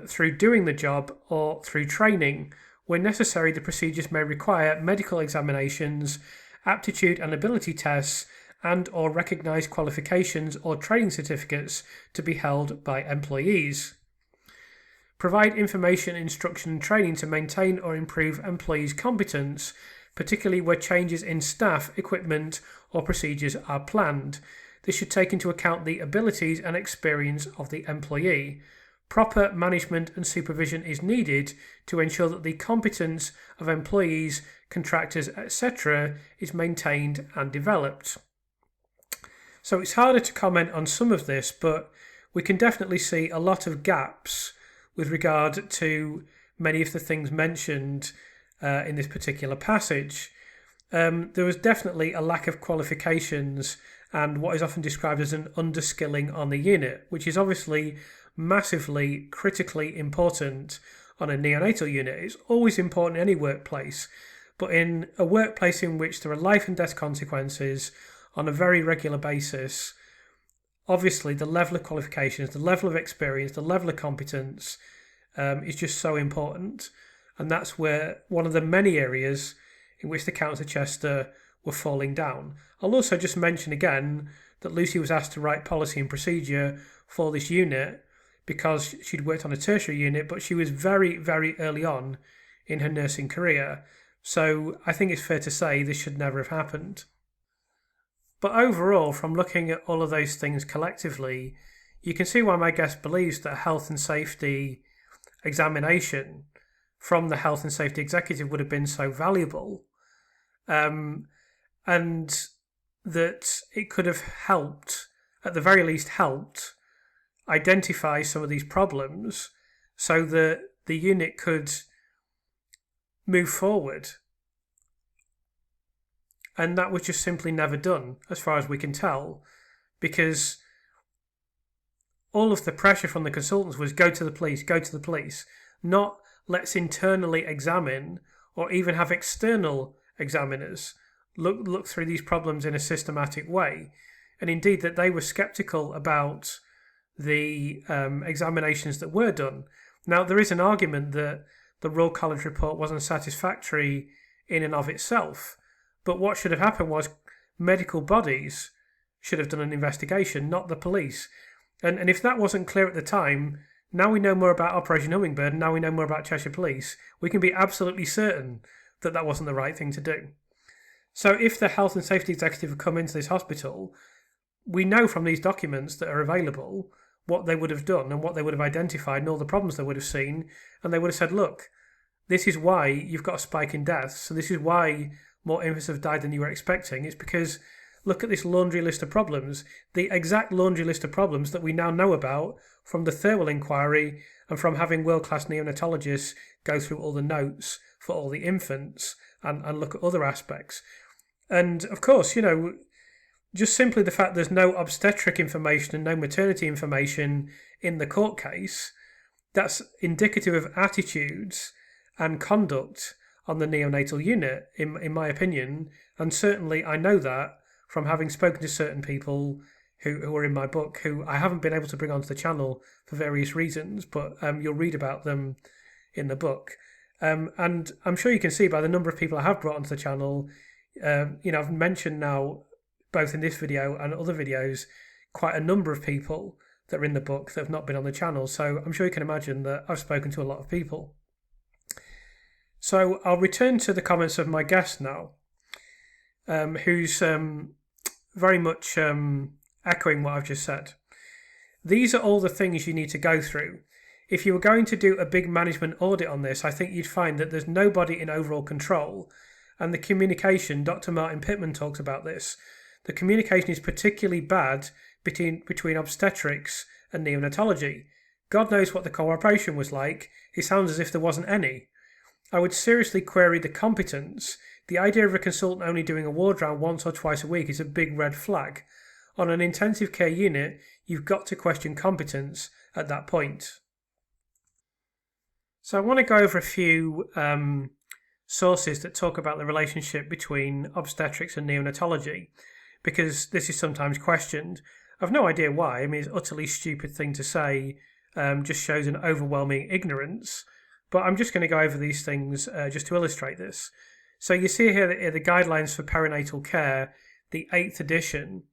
Speaker 1: through doing the job or through training. Where necessary, the procedures may require medical examinations, aptitude and ability tests, and or recognised qualifications or training certificates to be held by employees. Provide information, instruction and training to maintain or improve employees' competence, particularly where changes in staff, equipment or procedures are planned. This should take into account the abilities and experience of the employee. Proper management and supervision is needed to ensure that the competence of employees, contractors, etc. is maintained and developed. So it's harder to comment on some of this, but we can definitely see a lot of gaps with regard to many of the things mentioned in this particular passage. There was definitely a lack of qualifications and what is often described as an underskilling on the unit, which is obviously massively, critically important on a neonatal unit. It's always important in any workplace, but in a workplace in which there are life and death consequences on a very regular basis, obviously the level of qualifications, the level of experience, the level of competence is just so important. And that's where one of the many areas in which the Countess of Chester were falling down. I'll also just mention again that Lucy was asked to write policy and procedure for this unit because she'd worked on a tertiary unit, but she was very, very early on in her nursing career. So I think it's fair to say this should never have happened. But overall, from looking at all of those things collectively, you can see why my guest believes that a health and safety examination from the health and safety executive would have been so valuable, and that it could have helped, at the very least helped, identify some of these problems so that the unit could move forward. And that was just simply never done, as far as we can tell, because all of the pressure from the consultants was go to the police, not let's internally examine or even have external examiners look through these problems in a systematic way. And indeed that they were sceptical about the examinations that were done. Now, there is an argument that the Royal College report wasn't satisfactory in and of itself. But what should have happened was medical bodies should have done an investigation, not the police. And if that wasn't clear at the time, now we know more about Operation Hummingbird, and now we know more about Cheshire Police, we can be absolutely certain that that wasn't the right thing to do. So if the health and safety executive had come into this hospital, we know from these documents that are available what they would have done and what they would have identified and all the problems they would have seen. And they would have said, look, this is why you've got a spike in deaths. So this is why more infants have died than you were expecting. It's because look at this laundry list of problems, the exact laundry list of problems that we now know about from the Thirlwell inquiry and from having world-class neonatologists go through all the notes for all the infants and look at other aspects. And of course, just simply the fact there's no obstetric information and no maternity information in the court case, that's indicative of attitudes and conduct on the neonatal unit, in my opinion. And certainly I know that from having spoken to certain people who are in my book, who I haven't been able to bring onto the channel for various reasons, but you'll read about them in the book. And I'm sure you can see by the number of people I have brought onto the channel, I've mentioned now, both in this video and other videos, quite a number of people that are in the book that have not been on the channel. So I'm sure you can imagine that I've spoken to a lot of people. So I'll return to the comments of my guest now, who's very much echoing what I've just said. These are all the things you need to go through. If you were going to do a big management audit on this, I think you'd find that there's nobody in overall control. And the communication, Dr. Martin Pittman talks about this, the communication is particularly bad between obstetrics and neonatology. God knows what the cooperation was like. It sounds as if there wasn't any. I would seriously query the competence. The idea of a consultant only doing a ward round once or twice a week is a big red flag. On an intensive care unit, you've got to question competence at that point. So I want to go over a few sources that talk about the relationship between obstetrics and neonatology, because this is sometimes questioned. I've no idea why. I mean, it's an utterly stupid thing to say, just shows an overwhelming ignorance. But I'm just going to go over these things just to illustrate this. So you see here the guidelines for perinatal care, the 8th edition,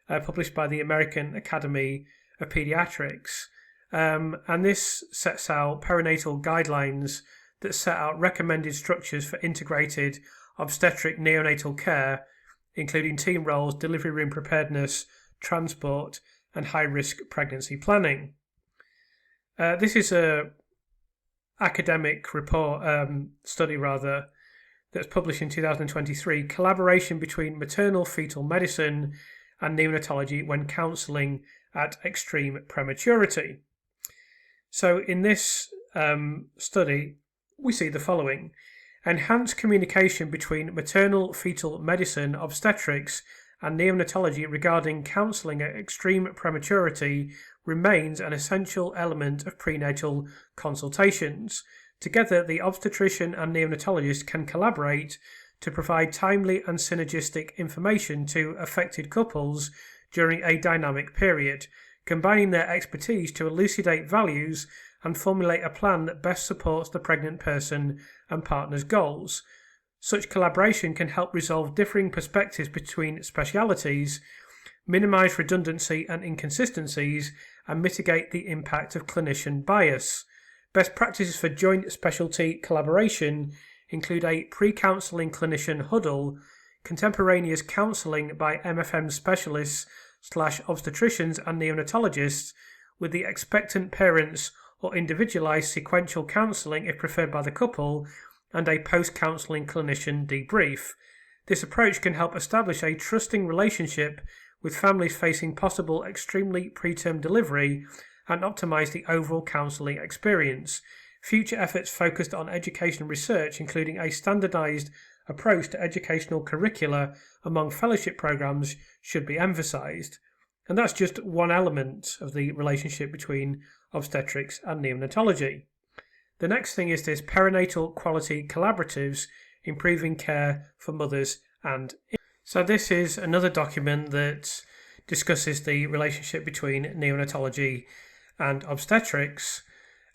Speaker 1: published by the American Academy of Pediatrics. And this sets out perinatal guidelines that set out recommended structures for integrated obstetric neonatal care, including team roles, delivery room preparedness, transport, and high-risk pregnancy planning. This is a academic report, study that's published in 2023, Collaboration between Maternal Fetal Medicine and Neonatology when Counselling at Extreme Prematurity. So in this study, we see the following. Enhanced communication between maternal fetal medicine, obstetrics, and neonatology regarding counselling at extreme prematurity remains an essential element of prenatal consultations. Together, the obstetrician and neonatologist can collaborate to provide timely and synergistic information to affected couples during a dynamic period, combining their expertise to elucidate values and formulate a plan that best supports the pregnant person and partner's goals. Such collaboration can help resolve differing perspectives between specialities, minimise redundancy and inconsistencies, and mitigate the impact of clinician bias. Best practices for joint specialty collaboration include a pre-counselling clinician huddle, contemporaneous counselling by MFM specialists / obstetricians and neonatologists with the expectant parents, or individualised sequential counselling if preferred by the couple, and a post-counselling clinician debrief. This approach can help establish a trusting relationship with families facing possible extremely preterm delivery and optimise the overall counselling experience. Future efforts focused on education research, including a standardised approach to educational curricula among fellowship programmes, should be emphasised. And that's just one element of the relationship between obstetrics and neonatology. The next thing is this perinatal quality collaboratives, improving care for mothers and infants. So this is another document that discusses the relationship between neonatology and obstetrics.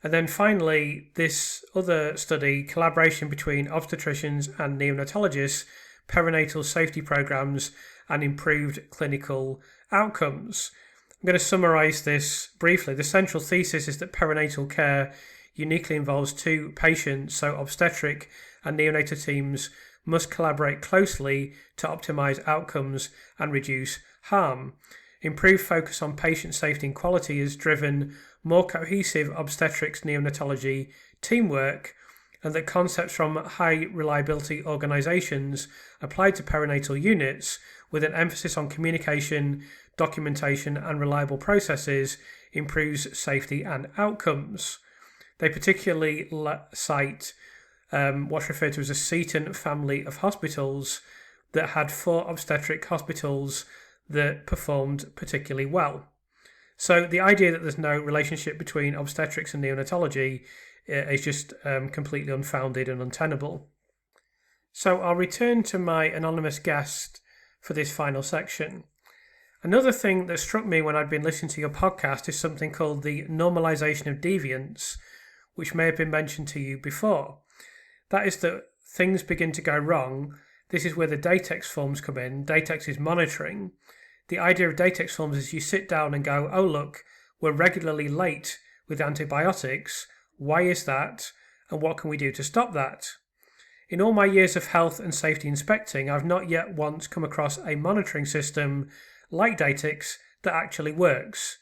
Speaker 1: And then finally, this other study, collaboration between obstetricians and neonatologists, perinatal safety programs, and improved clinical outcomes. I'm going to summarise this briefly. The central thesis is that perinatal care uniquely involves two patients, so obstetric and neonatal teams must collaborate closely to optimise outcomes and reduce harm. Improved focus on patient safety and quality has driven more cohesive obstetrics neonatology teamwork, and that concepts from high reliability organisations applied to perinatal units with an emphasis on communication, documentation and reliable processes improves safety and outcomes. They particularly cite what's referred to as a Seton family of hospitals that had 4 obstetric hospitals that performed particularly well. So the idea that there's no relationship between obstetrics and neonatology is just completely unfounded and untenable. So I'll return to my anonymous guest for this final section. Another thing that struck me when I'd been listening to your podcast is something called the normalization of deviance, which may have been mentioned to you before. That is that things begin to go wrong. This is where the Datix forms come in. Datix is monitoring. The idea of Datix forms is you sit down and go, oh look, we're regularly late with antibiotics. Why is that? And what can we do to stop that? In all my years of health and safety inspecting, I've not yet once come across a monitoring system like Datix that actually works.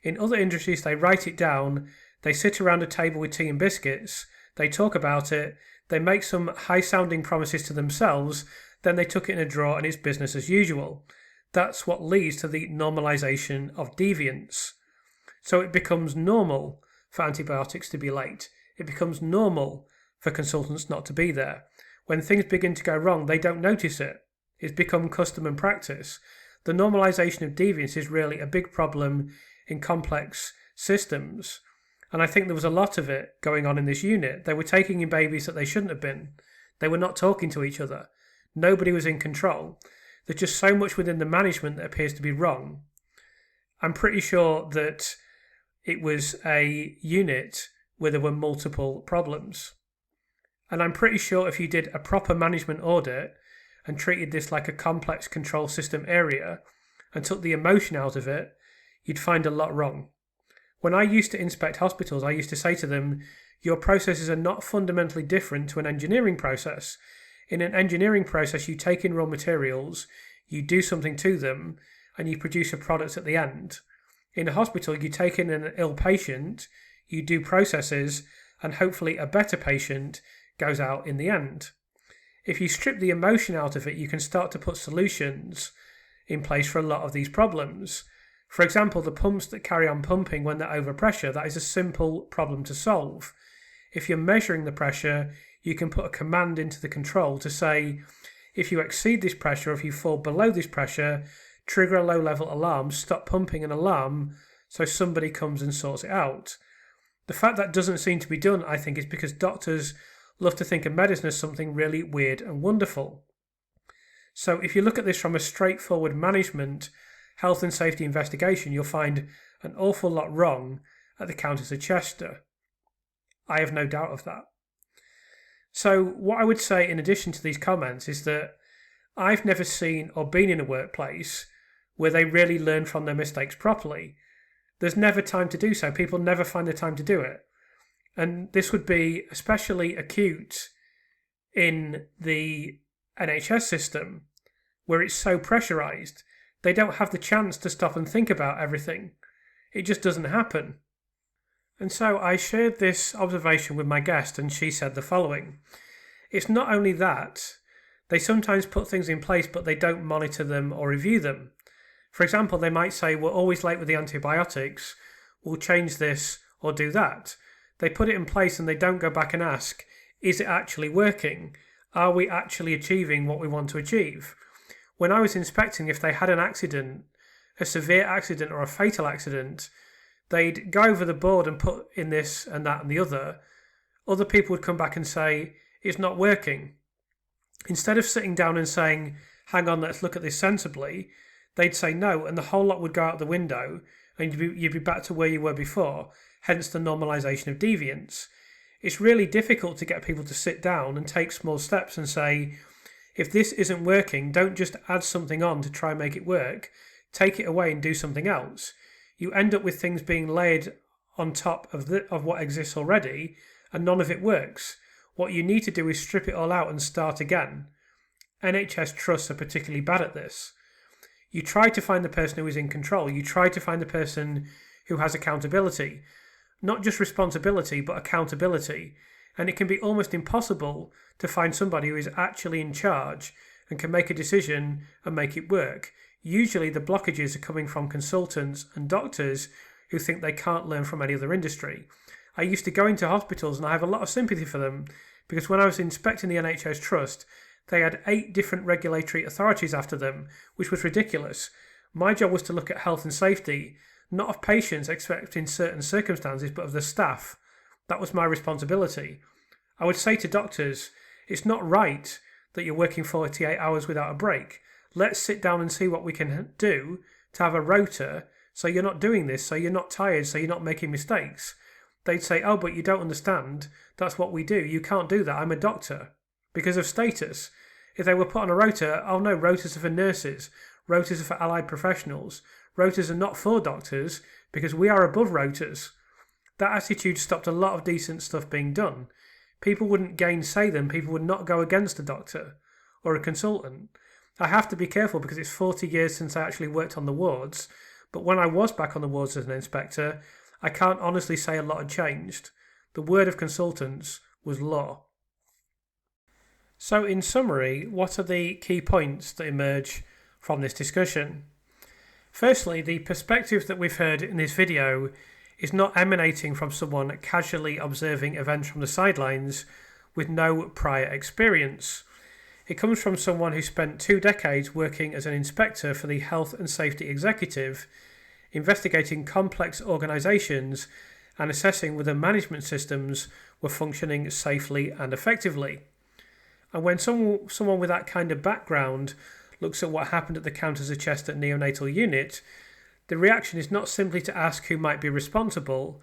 Speaker 1: In other industries, they write it down, they sit around a table with tea and biscuits, they talk about it, they make some high-sounding promises to themselves, then they tuck it in a drawer and it's business as usual. That's what leads to the normalization of deviance. So it becomes normal for antibiotics to be late. It becomes normal for consultants not to be there. When things begin to go wrong, they don't notice it. It's become custom and practice. The normalization of deviance is really a big problem in complex systems. And I think there was a lot of it going on in this unit. They were taking in babies that they shouldn't have been. They were not talking to each other. Nobody was in control. There's just so much within the management that appears to be wrong. I'm pretty sure that it was a unit where there were multiple problems. And I'm pretty sure if you did a proper management audit and treated this like a complex control system area and took the emotion out of it, you'd find a lot wrong. When I used to inspect hospitals, I used to say to them, your processes are not fundamentally different to an engineering process. In an engineering process, you take in raw materials, you do something to them, and you produce a product at the end. In a hospital, you take in an ill patient, you do processes, and hopefully a better patient goes out in the end. If you strip the emotion out of it, you can start to put solutions in place for a lot of these problems. For example, the pumps that carry on pumping when they're over pressure, that is a simple problem to solve. If you're measuring the pressure, you can put a command into the control to say, if you exceed this pressure, or if you fall below this pressure, trigger a low-level alarm, stop pumping an alarm, so somebody comes and sorts it out. The fact that doesn't seem to be done, I think, is because doctors love to think of medicine as something really weird and wonderful. So if you look at this from a straightforward management, health and safety investigation, you'll find an awful lot wrong at the Countess of Chester. I have no doubt of that. So what I would say in addition to these comments is that I've never seen or been in a workplace where they really learn from their mistakes properly. There's never time to do so. People never find the time to do it. And this would be especially acute in the NHS system where it's so pressurised. They don't have the chance to stop and think about everything. It just doesn't happen. And so I shared this observation with my guest and she said the following. It's not only that, they sometimes put things in place but they don't monitor them or review them. For example, they might say, we're always late with the antibiotics, we'll change this or do that. They put it in place and they don't go back and ask, is it actually working? Are we actually achieving what we want to achieve? When I was inspecting, if they had an accident, a severe accident or a fatal accident, they'd go over the board and put in this and that and the other. Other people would come back and say, it's not working. Instead of sitting down and saying, hang on, let's look at this sensibly, they'd say no, and the whole lot would go out the window and you'd be back to where you were before, hence the normalisation of deviance. It's really difficult to get people to sit down and take small steps and say, if this isn't working, don't just add something on to try and make it work. Take it away and do something else. You end up with things being laid on top of what exists already, and none of it works. What you need to do is strip it all out and start again. NHS trusts are particularly bad at this. You try to find the person who is in control. You try to find the person who has accountability. Not just responsibility, but accountability. And it can be almost impossible to find somebody who is actually in charge and can make a decision and make it work. Usually the blockages are coming from consultants and doctors who think they can't learn from any other industry. I used to go into hospitals and I have a lot of sympathy for them, because when I was inspecting the NHS Trust, they had 8 different regulatory authorities after them, which was ridiculous. My job was to look at health and safety, not of patients except in certain circumstances, but of the staff. That was my responsibility. I would say to doctors, it's not right that you're working 48 hours without a break. Let's sit down and see what we can do to have a rota so you're not doing this, so you're not tired, so you're not making mistakes. They'd say, oh, but you don't understand. That's what we do. You can't do that. I'm a doctor. Because of status. If they were put on a rota, oh no, rotas are for nurses. Rotas are for allied professionals. Rotas are not for doctors because we are above rotas. That attitude stopped a lot of decent stuff being done. People wouldn't gainsay them. People would not go against a doctor or a consultant. I have to be careful because it's 40 years since I actually worked on the wards. But when I was back on the wards as an inspector, I can't honestly say a lot had changed. The word of consultants was law. So in summary, what are the key points that emerge from this discussion? Firstly, the perspective that we've heard in this video is not emanating from someone casually observing events from the sidelines with no prior experience. It comes from someone who spent 2 decades working as an inspector for the Health and Safety Executive, investigating complex organisations and assessing whether management systems were functioning safely and effectively. And when someone with that kind of background looks at what happened at the Countess of Chester neonatal unit, the reaction is not simply to ask who might be responsible.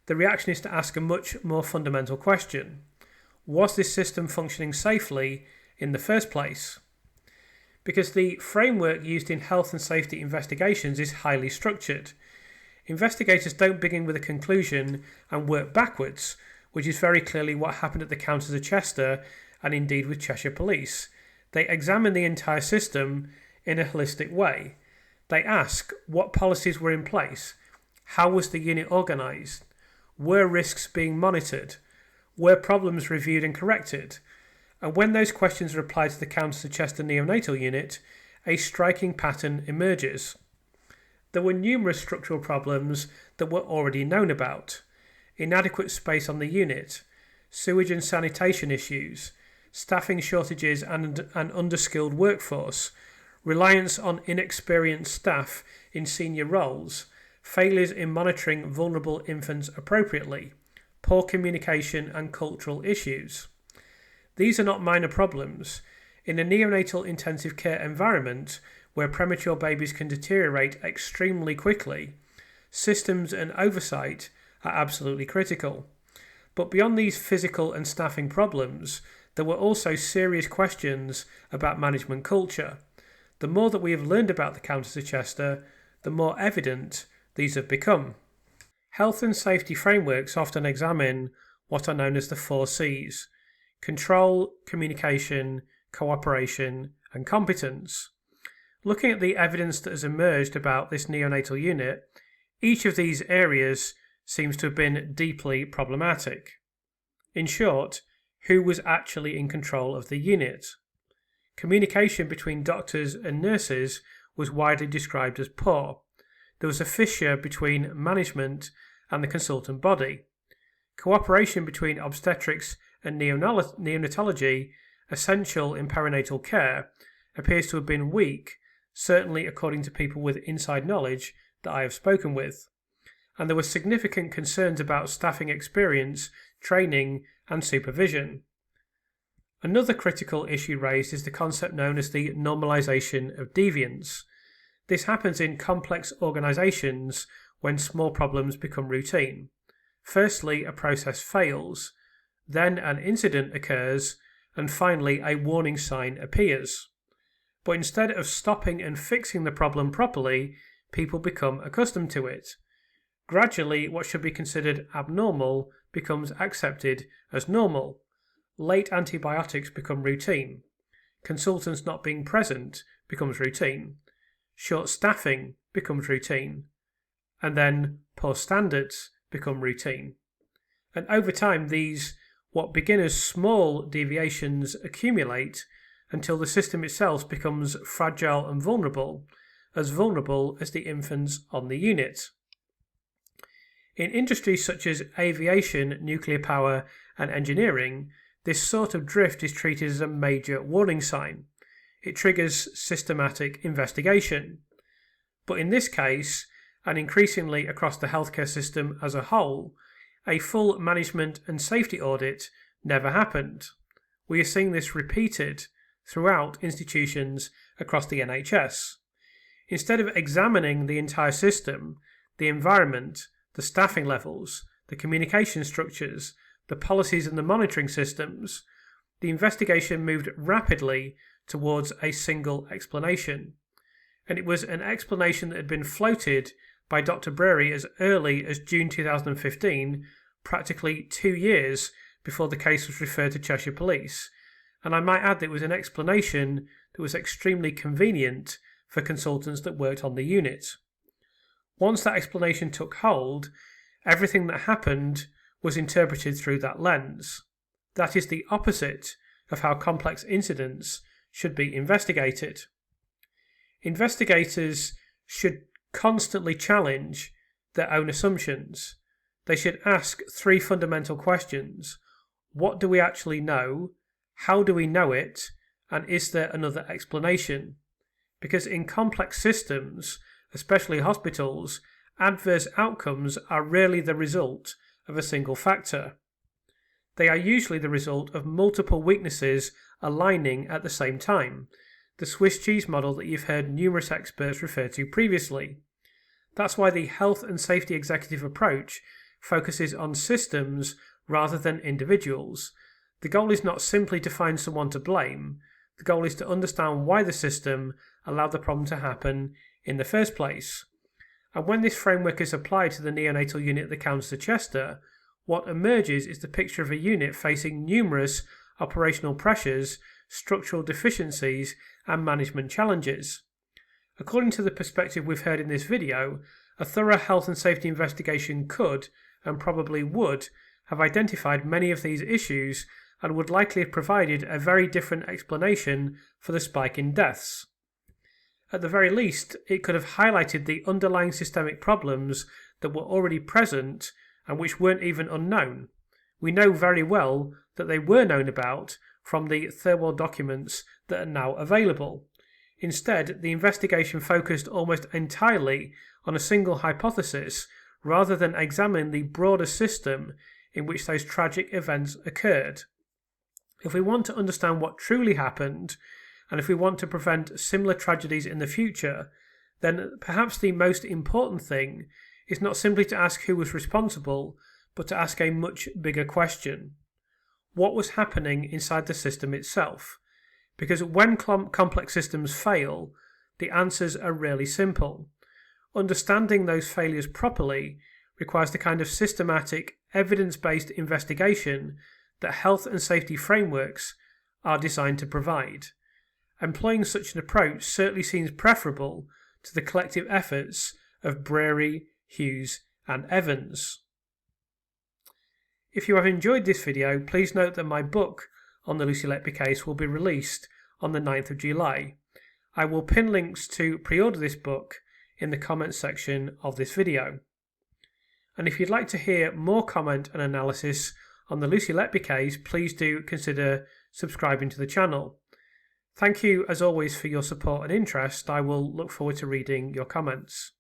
Speaker 1: The reaction is to ask a much more fundamental question. Was this system functioning safely in the first place? Because the framework used in health and safety investigations is highly structured. Investigators don't begin with a conclusion and work backwards, which is very clearly what happened at the Countess of Chester and indeed with Cheshire Police. They examine the entire system in a holistic way. They ask what policies were in place, how was the unit organised, were risks being monitored, were problems reviewed and corrected, and when those questions are applied to the Countess of Chester neonatal unit, a striking pattern emerges. There were numerous structural problems that were already known about: inadequate space on the unit, sewage and sanitation issues, staffing shortages and an underskilled workforce, reliance on inexperienced staff in senior roles, failures in monitoring vulnerable infants appropriately, poor communication and cultural issues. These are not minor problems. In a neonatal intensive care environment where premature babies can deteriorate extremely quickly, systems and oversight are absolutely critical. But beyond these physical and staffing problems, there were also serious questions about management culture. The more that we have learned about the Countess of Chester, the more evident these have become. Health and safety frameworks often examine what are known as the 4 C's: control, communication, cooperation, and competence. Looking at the evidence that has emerged about this neonatal unit, each of these areas seems to have been deeply problematic. In short, who was actually in control of the unit? Communication between doctors and nurses was widely described as poor. There was a fissure between management and the consultant body. Cooperation between obstetrics and neonatology, essential in perinatal care, appears to have been weak, certainly according to people with inside knowledge that I have spoken with. And there were significant concerns about staffing experience, training, and supervision. Another critical issue raised is the concept known as the normalisation of deviance. This happens in complex organisations when small problems become routine. Firstly, a process fails, then an incident occurs, and finally a warning sign appears. But instead of stopping and fixing the problem properly, people become accustomed to it. Gradually, what should be considered abnormal becomes accepted as normal. Late antibiotics become routine. Consultants not being present becomes routine. Short staffing becomes routine. And then poor standards become routine. And over time, these what begin as small deviations accumulate until the system itself becomes fragile and vulnerable as the infants on the unit. In industries such as aviation, nuclear power, and engineering, this sort of drift is treated as a major warning sign. It triggers systematic investigation. But in this case, and increasingly across the healthcare system as a whole, a full management and safety audit never happened. We are seeing this repeated throughout institutions across the NHS. Instead of examining the entire system, the environment, the staffing levels, the communication structures, the policies and the monitoring systems, the investigation moved rapidly towards a single explanation. And it was an explanation that had been floated by Dr. Breary as early as June 2015, practically 2 years before the case was referred to Cheshire Police. And I might add that it was an explanation that was extremely convenient for consultants that worked on the unit. Once that explanation took hold, everything that happened was interpreted through that lens. That is the opposite of how complex incidents should be investigated. Investigators should constantly challenge their own assumptions. They should ask 3 fundamental questions. What do we actually know? How do we know it? And is there another explanation? Because in complex systems, especially hospitals, adverse outcomes are rarely the result of a single factor. They are usually the result of multiple weaknesses aligning at the same time, the Swiss cheese model that you've heard numerous experts refer to previously. That's why the health and safety executive approach focuses on systems rather than individuals. The goal is not simply to find someone to blame. The goal is to understand why the system allowed the problem to happen in the first place. And when this framework is applied to the neonatal unit at the Countess of Chester, what emerges is the picture of a unit facing numerous operational pressures, structural deficiencies, and management challenges. According to the perspective we've heard in this video, a thorough health and safety investigation could, and probably would, have identified many of these issues and would likely have provided a very different explanation for the spike in deaths. At the very least, it could have highlighted the underlying systemic problems that were already present and which weren't even unknown. We know very well that they were known about from the Thirlwall documents that are now available. Instead, the investigation focused almost entirely on a single hypothesis rather than examine the broader system in which those tragic events occurred. If we want to understand what truly happened, and if we want to prevent similar tragedies in the future, then perhaps the most important thing is not simply to ask who was responsible, but to ask a much bigger question. What was happening inside the system itself? Because when complex systems fail, the answers are really simple. Understanding those failures properly requires the kind of systematic, evidence-based investigation that health and safety frameworks are designed to provide. Employing such an approach certainly seems preferable to the collective efforts of Breary, Hughes, and Evans. If you have enjoyed this video, please note that my book on the Lucy Letby case will be released on the 9th of July. I will pin links to pre-order this book in the comments section of this video. And if you'd like to hear more comment and analysis on the Lucy Letby case, please do consider subscribing to the channel. Thank you as always for your support and interest. I will look forward to reading your comments.